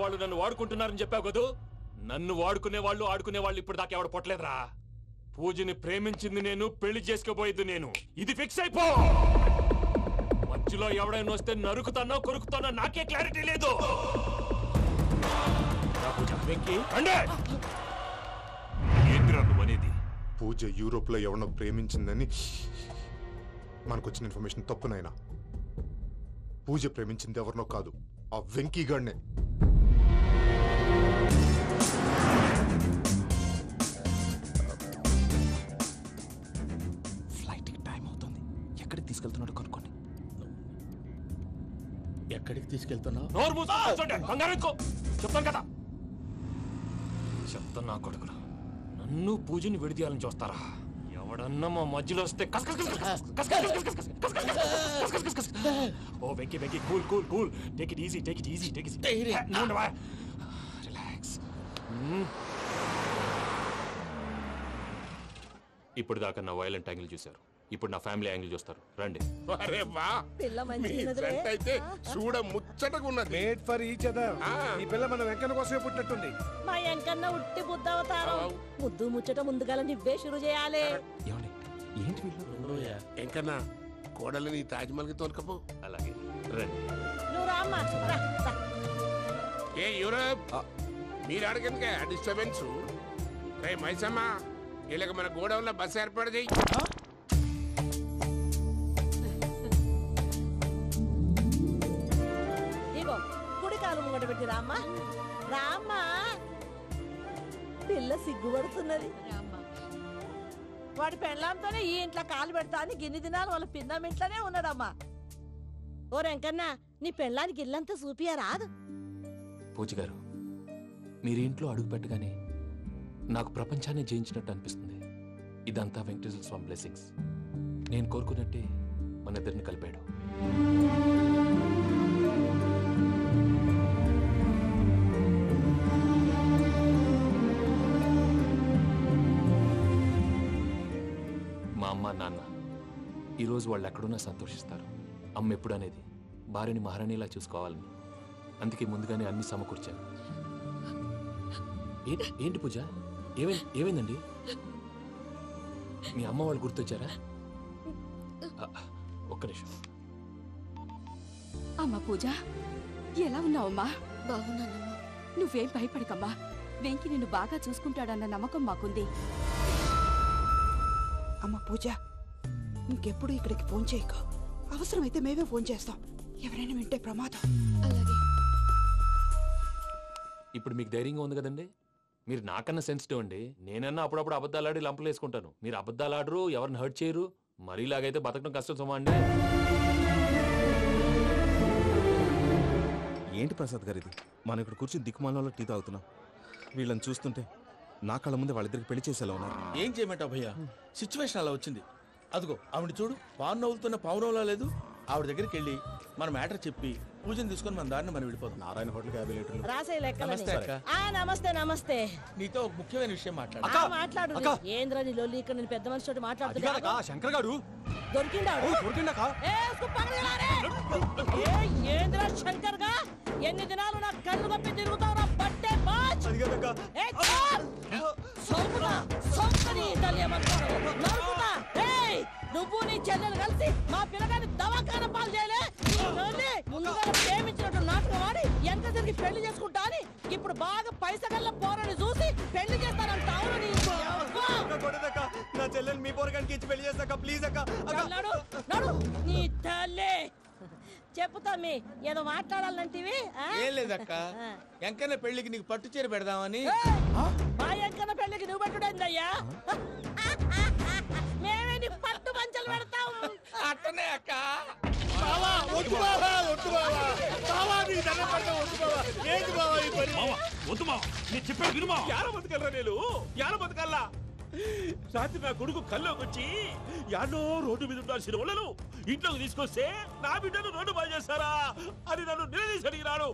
వాళ్ళు నన్ను వాడుకుంటున్నారని చెప్పావు కదూ. నన్ను వాడుకునే వాళ్ళు ఆడుకునే వాళ్ళు ఇప్పుడు దాకా ఎవడ పొట్టలేదురా. పూజని ప్రేమించింది నేను, పెళ్లి చేసుకోబోయేది నేను. ఇది ఫిక్స్ అయిపో. మధ్యలో ఎవడైనా వస్తే నరుకుతానో కొరుకుతానో నాకే క్లారిటీ లేదు. అనేది పూజ యూరోప్ లో ఎవరినో ప్రేమించిందని మనకొచ్చిన ఇన్ఫర్మేషన్ తప్పునైనా. పూజ ప్రేమించింది ఎవరినో కాదు, ఆ వెంకీ గాడినే. ఫ్లైట్ కి టైం అవుతుంది, ఎక్కడికి తీసుకెళ్తున్నాడు కనుక్కోండి. ఎక్కడికి తీసుకెళ్తున్నావు? చెప్తాను కదా. చెప్తాను నా కొడుకులు, నన్ను పూజని విడిదీయాలని చూస్తారా? ఎవడన్నా మా మధ్యలో వస్తే ఓ Venky Venky cool cool cool, take it easy take it easy take it easy, relax. ఇప్పుడు దాకా నా వైలెంట్ యాంగిల్ చూశారు, ఇప్పుడు నా ఫ్యామిలీ యాంగిల్ చూస్తారు. రండి. అరే వా, మీ ఫ్రెండ్ అయితే చూడ ముచ్చటగా ఉన్నది. Made for each other. ఈ పిల్ల మన వెంకన్న కోసమే పుట్టినట్టుంది. మా వెంకన్న ఉట్టి బుద్ధవతారం. ముద్దు ముచ్చట ముందుగాల నువ్వే షురు చేయాలి. ఏంటి వీళ్ళు? వెంకన్న కోడలిని తాజ్మహల్ కి తోలుకపో. అలాగే రండి. నువ్వు రామ్మా. ఏ యూరోప్, మీరు అడగనుక డిస్టర్బెన్స్. రే మైసమ్మ, ఇలాగ మన గోడౌన్లో బస్సు ఏర్పాటు చేయి. ఇగో కుడి కాలు ముంగట పెట్టి రామ్మా. రామ్మా, పిల్ల సిగ్గుపడుతున్నది. వాడి పెళ్ళాంతోనే ఈ ఇంట్లో కాలు పెడతా అని గిన్ని దినాలు వాళ్ళ పిన్నం ఇంట్లోనే ఉన్నాడమ్మా. ఓ వెంకన్నా, నీ పెళ్ళానికి ఇల్లంతా చూపియా రాదు. పూజ గారు, మీరు ఇంట్లో అడుగు పెట్టగానే నాకు ప్రపంచాన్ని జయించినట్టు అనిపిస్తుంది. ఇదంతా వెంకటేశ్వర స్వామి బ్లెస్సింగ్స్. నేను కోరుకున్నట్టే మన ఇద్దరిని కలిపాడు. అమ్మ నాన్న ఈరోజు వాళ్ళు ఎక్కడున్నా సంతోషిస్తారు. అమ్మ ఎప్పుడు అనేది భార్యని మహారాణిలా చూసుకోవాలని, అందుకే ముందుగానే అన్ని సమకూర్చాను. ఏంటి పూజ, ఏమైందండి? మీ అమ్మ వాళ్ళు గుర్తొచ్చారా? ఒక్క నిమిషం. అమ్మా పూజ, ఎలా ఉన్నావమ్మా? బాగున్నానమ్మా. నువ్వేం భయపడకమ్మా, వెంకి నిన్ను బాగా చూసుకుంటాడన్న నమ్మకం మాకుంది. అమ్మ పూజ, ఇంకెప్పుడు ఇక్కడికి ఫోన్ చేయకు. అవసరమైతే మేమే ఫోన్ చేస్తాం. ఎవరైనా వింటే ప్రమాదం. ఇప్పుడు మీకు ధైర్యంగా ఉంది కదండి? మీరు నాకన్నా సెన్సిటివ్ అండి. నేనన్నా అప్పుడప్పుడు అబద్ధాలాడి లంపలు వేసుకుంటాను. మీరు అబద్ధాలాడరు, ఎవరిని హర్ట్ చేయరు. మరీలాగైతే బతకడం కష్టం సుమా అండి. ఏంటి ప్రసాద్ గారు ఇది? మనం ఇక్కడ కూర్చుని దిక్కుమాలలో టీ తాగుతున్నాం. వీళ్ళని చూస్తుంటే నా కళ్ళ ముందే వాళ్ళిద్దరికి పెళ్లి చేసేలా ఉన్నారు. ఏం చేయమంటావు భయ్యా, సిచ్యువేషన్ అలా వచ్చింది. అదిగో ఆవిడ చూడు, పావు నవ్వులుతున్న పావునవ్వులా లేదు. ఆవిడ దగ్గరికి వెళ్ళి మన మ్యాటర్ చెప్పి పూజను తీసుకొని మన దారిని మనం వెళ్ళిపోతాం. నారాయణ హోటల్ 50 లీటర్లు. రాసే లెక్కలని. నమస్తే అక్క. నమస్తే నమస్తే. నీతో ఒక ముఖ్యమైన విషయం మాట్లాడు. మాట్లాడు. ఏంద్రా నీ లొల్లి? ఇక్కడ నేను పెద్ద మనిషితో మాట్లాడుతున్నా. శంకర్ గారు దొరికిందాడు. ఏంద్రా శంకర్ గా? ఎన్ని దినాలు నా కళ్ళు కప్పి తిరుగుతావు? బట్టే బాచ్. నువ్వు నీ చెల్లెలు కలిసి మా పిల్లగాని దవాఖాన పాలు చేయలే. ముందుగా ప్రేమించినట్టు నాటకం ఆడి ఎంత తిరిగి పెళ్లి చేసుకుంటా అని ఇప్పుడు బాగా పైసగల్ల పోరని చూసి పెళ్లి చేస్తానంట. నా చెల్లెలు మీ పోరగానికి ఇచ్చి పెళ్లి చేస్తాక ప్లీజ్ అక్క. నడు నీ తల్లి. చెప్పుతా మీ ఏదో మాట్లాడాలంటివి. ఏం లేదక్క, ఎంకన్న పెళ్లికి నీకు పట్టు చీర పెడదామని. మా ఎంకన్న పెళ్లికి నువ్వు పెట్టుడేందయ్యా? మేమే నీ పట్టు పంచలు పెడతాం. అట్టనే అక్క. రాత్రి నా కొడుకు కల్లోకి వచ్చి యాడో రోడ్డు మీద ఉండాల్సిన వాళ్ళను ఇంట్లోకి తీసుకొస్తే నా బిడ్డను రోడ్డు బాగా చేస్తారా అని నన్ను నిలదీసి అడిగినాడు.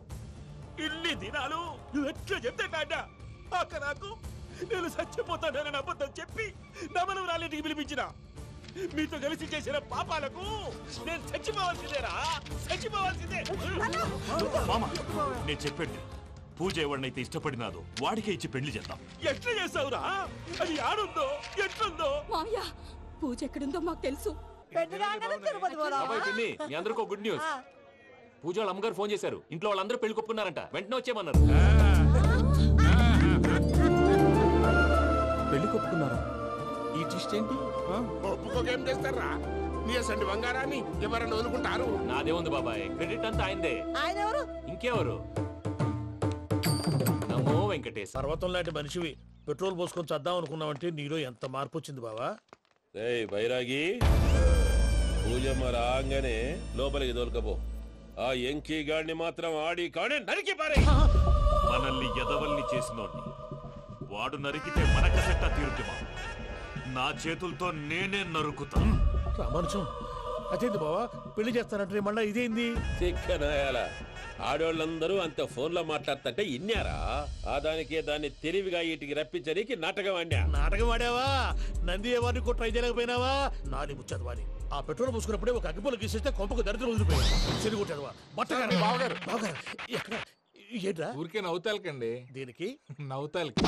ఇన్ని దినాలు నువ్వు ఎట్లా చెప్తే కాట అక్క నాకు నేను చచ్చిపోతానని అబద్ధం చెప్పి నమ్మను రాలింటికి పిలిపించిన. మీతో కలిసి చేసిన పాపాలకు నేను చచ్చిపోవాల్సిందేరా, చచ్చిపోవాల్సిందే. మామ నేను చెప్పండి, పూజ ఎవరినైతే ఇష్టపడినాదో వాడికే ఇచ్చి పెళ్లి చేద్దాం. ఎట్లా చేస్తావురా? అది ఆడుందో ఎట్లుందో. మామయ్య, పూజ ఎక్కడుందో మాకు తెలుసు. మీ అందరికీ గుడ్ న్యూస్. పూజ వాళ్ళ అమ్మగారు ఫోన్ చేశారు. ఇంట్లో వాళ్ళందరూ పెళ్లి కొప్పుకున్నారంట. వెంటనే వచ్చేయమన్నారు. పెళ్లి కొప్పుకున్నారా? ఈ ట్విస్ట్ ఏంటి? ఒప్పుకోకేం చేస్తారా? నీ అసంటి బంగారాన్ని ఎవరన్నా వదులుకుంటారు? నాదే ఉంది బాబాయ్, క్రెడిట్ అంతా ఆయనదే. ఆయన ఎవరు? ఇంకెవరు? నమో వెంకటేశ్. పర్వతం లాంటి మనిషివి పెట్రోల్ పోసుకొని చద్దాం అనుకున్నావంటే నీలో ఎంత మార్పు వచ్చింది బావా. బైరాగి, పూజమ్మ రాగానే లోపలికి దొరకపో. ఆ ఎంకీ గాడిని మాత్రం ఆడి కాడే నరికి పారే. మనల్ని ఎదవల్ని చేసినోడ్ని వాడు నరికితే మనకసెట్టా తీరుతుమా? నా చేతులతో నేనే నరుకుతా. రామానుజం, అదేంది బావా పెళ్లి చేస్తానంటే మళ్ళా ఇదేంది? చిక్కనాయాల ఆడోళ్ళందరూ అంత ఫోన్ లో మాట్లాడుతుంటే ఇన్నారా? ఆ దానికే దాన్ని తెలివిగా వీటికి రప్పించడానికి నాటకం ఆడా. నాటకం ఆడావా? నంది ఎవరిని కూడా ట్రై చేయలేకపోయినావా? నాది ముచ్చదవాని. ఆ పెట్రోల్ పూసుకున్నప్పుడే ఒక అగ్గిపొల గీసేస్తే కొంపకు దరిద్రం వదిలిపోయాడు. చెరుగుంటాడువా బట్టగారు బావగారు బావగారు. ఎక్కడ ఏంట్రా? ఊరికే నవ్వుతాలకండి. దీనికి నవ్వుతాలకి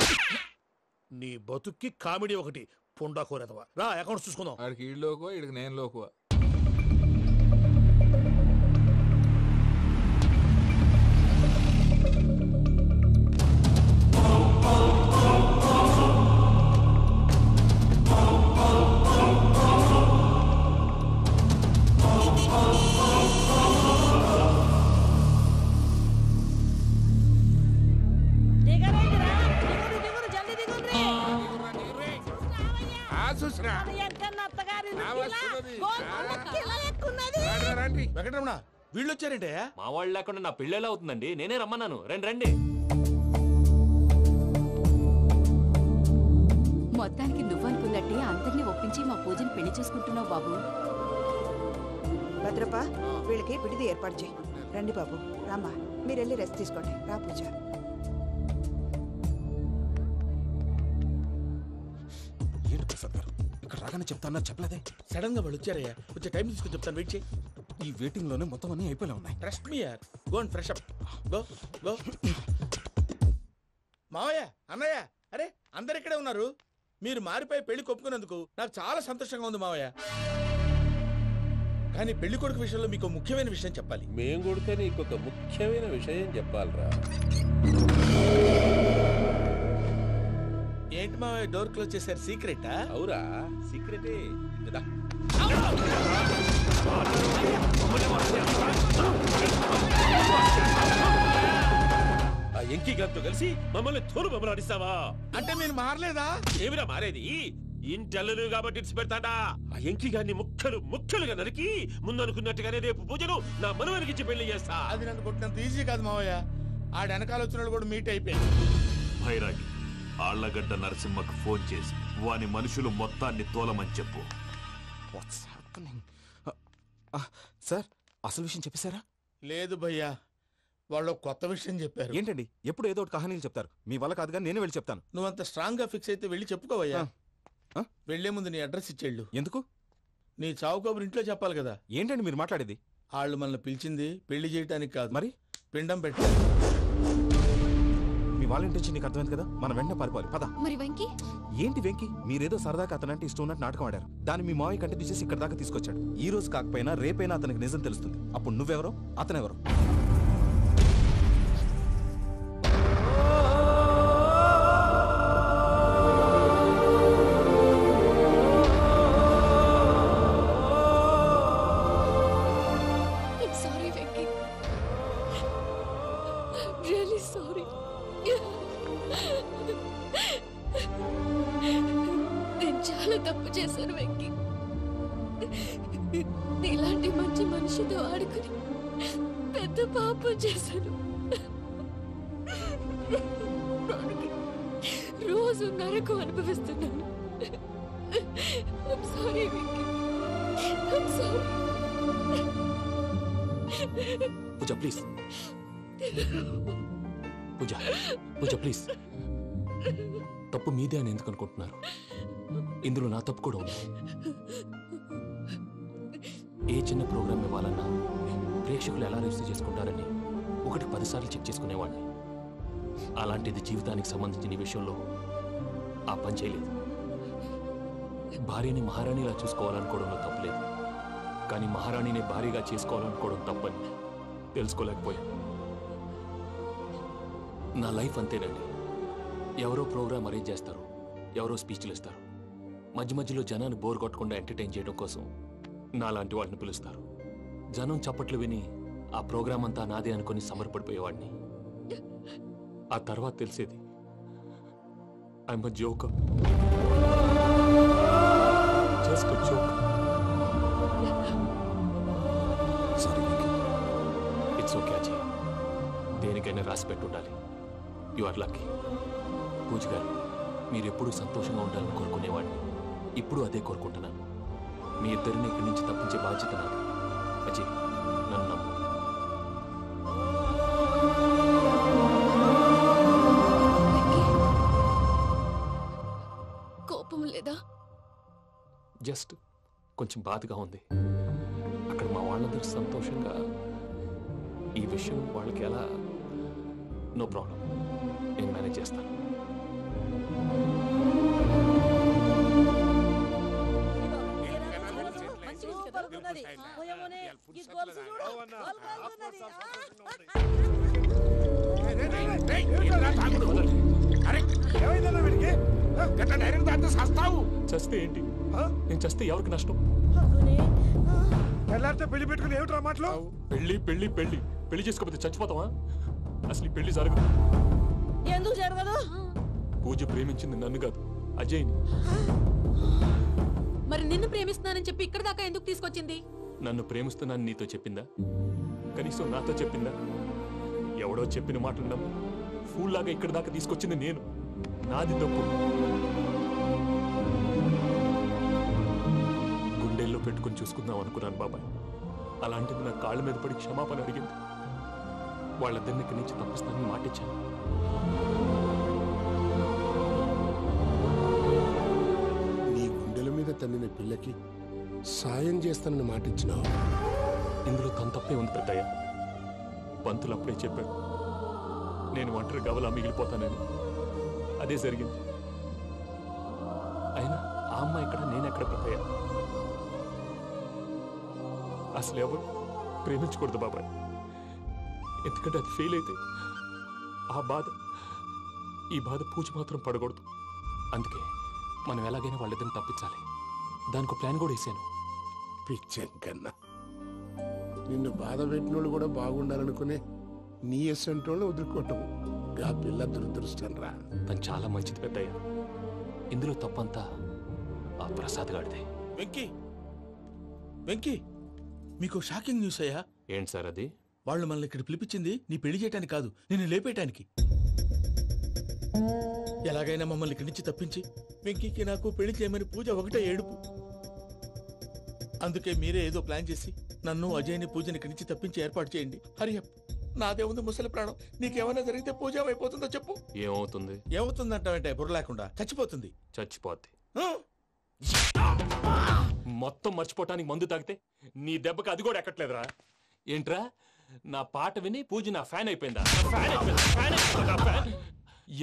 నీ బతుక్కి కామెడీ ఒకటి. పుండా కోరేదవా రా, అకౌంట్స్ చూసుకుందాం. వాడికి ఈడు లోకువా, ఈడికి నేను లోకువా. వెంకటరమణ, వీళ్ళు వచ్చారంటే మా వాళ్ళు లేకుండా నా పెళ్ళేలా అవుతుందండి? నేనే రమ్మన్నాను. రండి రండి. మొత్తానికి నువ్వనుకున్నట్టే అందరినీ ఒప్పించి మా పూజని పెళ్లి చేసుకుంటున్నావు బాబు. భద్రప్ప, వీళ్ళకి విడిది ఏర్పాటు చేయి. రండి బాబు, రామ్మా, మీరు వెళ్ళి రెస్ట్ తీసుకోండి. రా పూజ. ఏంటి ప్రసాద్ గారు ఇక్కడ రాగానే చెప్తాను చెప్పలేదే. సడన్ గా వాళ్ళు వచ్చారయ్యా, వచ్చే టైం తీసుకుని చెప్తాను, వెయిట్ చేయి. ఈ వెయిటింగ్ లోనే మొత్తం అన్ని అయిపోయినా ఉన్నాయి. ట్రస్ట్ మీ యార్, go and fresh up. Go go. మావయ్య, అన్నయ్య, అరే అందరు ఇక్కడే ఉన్నారు. మీరు మారిపోయి పెళ్లి కొప్పుకున్నందుకు నాకు చాలా సంతోషంగా ఉంది మావయ్య. కానీ పెళ్లి కొడుకు విషయంలో మీకు ముఖ్యమైన విషయం చెప్పాలి. మేం కొడితే నీకు ఒక ముఖ్యమైన విషయం చెప్పాలరా. ఏంటి మావయ్య డోర్ క్లోజ్ చేశారు? సీక్రెటా? అవురా, సీక్రెటే. ఆ ఎంకి గారితో కలిసి మమ్మల్ని తోలు బొమ్మలాడిస్తావా? అంటే మీరు మారలేదా? ఏమిరా మారేది? ఇంటల్లు కాబట్టి ఇడిచి పెడతాడా? ఆ ఎంకి గారిని ముక్కలుగా నరికి ముందనుకున్నట్టుగానే రేపు పూజలు నా మనవనికిచ్చి పెళ్లి చేస్తా. అది నన్ను కొట్టినంత ఈజీ కాదు మావయ్య. ఆడ వెనకాల వచ్చిన కూడా మీట్ అయిపోయింది. భైరాగి ఆళ్లగడ్డ నరసింహకు ఫోన్ చేసి వాని మనుషులు మొత్తాన్ని తోలమని చెప్పు. సార్, అసలు విషయం చెప్పేశారా? లేదు భయ్యా, వాళ్ళు కొత్త విషయం చెప్పారు. ఏంటండి ఎప్పుడు ఏదో ఒకటి కహానీలు చెప్తారు. మీ వల్ల కాదుగా, నేనే వెళ్ళి చెప్తాను. నువ్వంత స్ట్రాంగ్ గా ఫిక్స్ అయితే వెళ్ళి చెప్పుకోవయ్యా. వెళ్లే ముందు నీ అడ్రస్ ఇచ్చేళ్ళు. ఎందుకు? నీ చావు కబురు ఇంట్లో చెప్పాలి కదా. ఏంటండి మీరు మాట్లాడేది? వాళ్ళు మనల్ని పిలిచింది పెళ్లి చేయటానికి కాదు, మరి పిండం పెట్టారు. మీ వాళ్ళ ఇంటెన్షన్ నీకు అర్థమైంది కదా. మనం వెంటనే పారిపోవాలి. పద. మరి వెంకీ? ఏంటి వెంకీ? మీరేదో సరదాగా అతనంటే ఇష్టం ఉన్నట్టు నాటకం ఆడారు. దాన్ని మీ మావయ్య కంటే తీసేసి ఇక్కడ దాకా తీసుకొచ్చాడు. ఈ రోజు కాకపోయినా రేపైనా అతనికి నిజం తెలుస్తుంది. అప్పుడు నువ్వెవరో అతనెవరో. నేను చాలా తప్పు చేశాను వెంకీ. నీలాంటి మంచి మనిషితో ఆడుకుని పెద్ద పాపం చేశాను. రోజు నరకం అనుభవిస్తున్నాను. I'm sorry, Venky. I'm sorry. Pooja please. Pooja please. తప్పు మీదే అని ఎందుకు అనుకుంటున్నారు? ఇందులో నా తప్పు కూడా ఉంది. ఏ చిన్న ప్రోగ్రామ్ ఇవ్వాలన్నా ప్రేక్షకులు ఎలా రిసీవ్ చేసుకుంటారని 1-10 సార్లు చెక్ చేసుకునేవాడిని. అలాంటిది జీవితానికి సంబంధించిన ఈ విషయంలో ఆ పని చేయలేదు. భార్యని మహారాణిలా చూసుకోవాలనుకోవడంలో తప్పులేదు, కానీ మహారాణిని భార్యగా చేసుకోవాలనుకోవడం తప్పని తెలుసుకోలేకపోయాను. నా లైఫ్ అంతేనండి. ఎవరో ప్రోగ్రామ్ అరేంజ్ చేస్తారు, ఎవరో స్పీచ్లు ఇస్తారు. మధ్యలో జనాన్ని బోర్ కొట్టకుండా ఎంటర్టైన్ చేయడం కోసం నాలాంటి వాడిని పిలుస్తారు. జనం చప్పట్లు విని ఆ ప్రోగ్రామ్ అంతా నాదే అనుకుని సమర్పడిపోయేవాడిని. ఆ తర్వాత తెలిసేది I'm a joker. Just a joker. It's okay Ajay, దేనికైనా రాసి పెట్టుండాలి. You are lucky. Pooja garu, మీరు ఎప్పుడూ సంతోషంగా ఉండాలని కోరుకునేవాడిని. ఇప్పుడు అదే కోరుకుంటున్నాను. మీ ఇద్దరిని ఇక్కడి నుంచి తప్పించే బాధ్యత నాది. అజయ్, నన్ను నమ్ము. కోపం లేదా? జస్ట్ కొంచెం బాధగా ఉంది. అక్కడ మా వాళ్ళందరూ సంతోషంగా ఈ విషయం వాళ్ళకి ఎలా. నో ప్రాబ్లం, నేను మేనేజ్ చేస్తాను. చస్తే ఏంటి? నేను చస్తే ఎవరికి నష్టం? పెళ్లి పెట్టుకుని ఏమిట్రా మాటలు? పెళ్లి పెళ్లి పెళ్లి పెళ్లి చేసుకోకపోతే చచ్చిపోతావా? అసలు ఈ పెళ్లి జరగదు. ఎందుకు జరగదు? పూజ ప్రేమించింది నన్ను కాదు, అజయ్ని. మరి నిన్ను ప్రేమిస్తున్నానని చెప్పి ఇక్కడ దాకా ఎందుకు తీసుకొచ్చింది? నన్ను ప్రేమిస్తున్నాను నీతో చెప్పిందా? కనీసం నాతో చెప్పిందా? ఎవడో చెప్పిన మాటలు నమ్ము ఫూల్ లాగా ఇక్కడ దాకా తీసుకొచ్చింది నేను. నాది తప్పు. గుండెల్లో పెట్టుకుని చూసుకుందాం అనుకున్నాను బాబాయ్. అలాంటిది నా కాళ్ళ మీద పడి క్షమాపణ అడిగింది. వాళ్ళిద్దరిని ఇక్కడి నుంచి తప్పిస్తానని మాటిచ్చాను. నీ గుండెల మీద తన్నిన పిల్లకి సాయం చేస్తానని మాటిచ్చినావు. ఇందులో తన తప్పే ఉంది పెద్దయ్య. పంతులు అప్పుడే చెప్పాడు నేను ఒంటరి గవలా మిగిలిపోతానని. అదే జరిగింది. అయినా ఆ అమ్మ ఎక్కడ, నేనెక్కడ పెద్దయ్య? అసలు ఎవరు ప్రేమించకూడదు బాబాయ్. ఎందుకంటే అది ఫెయిల్ అయితే ఈ బాధ పూజ మాత్రం పడకూడదు. అందుకే మనం ఎలాగైనా వాళ్ళిద్దరిని తప్పించాలి. దానికి ప్లాన్ కూడా వేసాను. పిచ్చంకన్నా నిన్ను బాధ పెట్టినోళ్ళు కూడా బాగుండాలనుకునే నీ ఎస్సంటోళ్ళు వదులుకోవటం ఆ పిల్ల దురదృష్టం రా. తను చాలా మంచిది పెద్దయ్య. ఇందులో తప్పంతా ఆ ప్రసాద్ గాడిదే. వెంకీ మీకు షాకింగ్ న్యూస్ అయ్యా. ఏంటి సార్ అది? వాళ్ళు మనల్ని ఇక్కడ పిలిపించింది నీ పెళ్లి చేయటానికి కాదు, నిన్ను లేపేయటానికి. ఎలాగైనా మమ్మల్ని ఇక్కడి నుంచి తప్పించి వెంకీకి నాకు పెళ్లి చేయమని పూజ ఒకటే ఏడుపు. అందుకే మీరే ఏదో ప్లాన్ చేసి నన్ను అజయ్ని పూజని ఇక్కడి నుంచి తప్పించి ఏర్పాటు చేయండి. హరియప్, నాదే ఉంది ముసలి ప్రాణం. నీకేమైనా జరిగితే పూజ అయిపోతుందో చెప్పు. ఏమవుతుంది? ఏమవుతుందంటావంటే బుర్ర లేకుండా చచ్చిపోతుంది. చచ్చిపోద్ది. మొత్తం మర్చిపోవటానికి మందు తాగితే నీ దెబ్బకి అది కూడా ఎక్కట్లేదురా. ఏంట్రా, నా పాట విని పూజ నా ఫ్యాన్ అయిపోయిందా?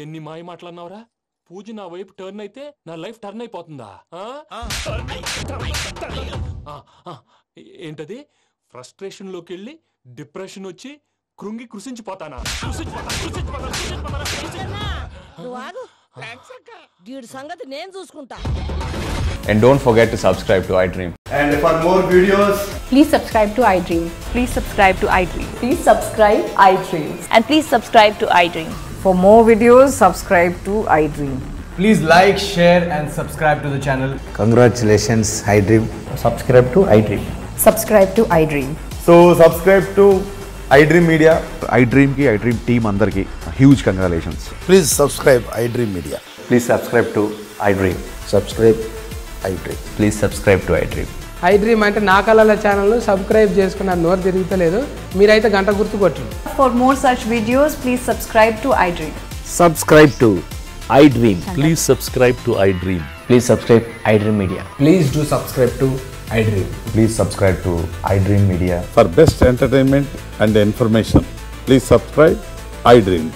ఎన్ని మాయ మాటలన్నావురా? పూజ నా వైపు టర్న్ అయితే నా లైఫ్ టర్న్ అయిపోతుందా? ఏంటది? ఫ్రస్ట్రేషన్ లోకి వెళ్ళి డిప్రెషన్ వచ్చి కృంగి కృషించిపోతానా? వీడి సంగతి నేను చూసుకుంటా. And don't forget to subscribe to iDream. And for more videos, please subscribe to iDream. Please subscribe to iDream. Please subscribe iDream. And please subscribe to iDream. For more videos, subscribe to iDream. please like, share and subscribe to the channel. Congratulations, iDream. Subscribe to iDream. Subscribe to iDream. So subscribe to iDream Media. iDream ki iDream team andarki huge congratulations. Please subscribe iDream Media. Please subscribe to iDream. Subscribe iDream. Please subscribe to iDream. iDream అంటే నా కళల channel subscribe చేసుకున్న నోరు తిరుగుతలేదు. మీరైతే గంట గుర్తు కొట్టండి. For more such videos, please subscribe to iDream. Subscribe to iDream. Please subscribe to iDream. Please subscribe iDream Media. Please do subscribe to iDream. Please subscribe to iDream Media. For best entertainment and information, please subscribe iDream.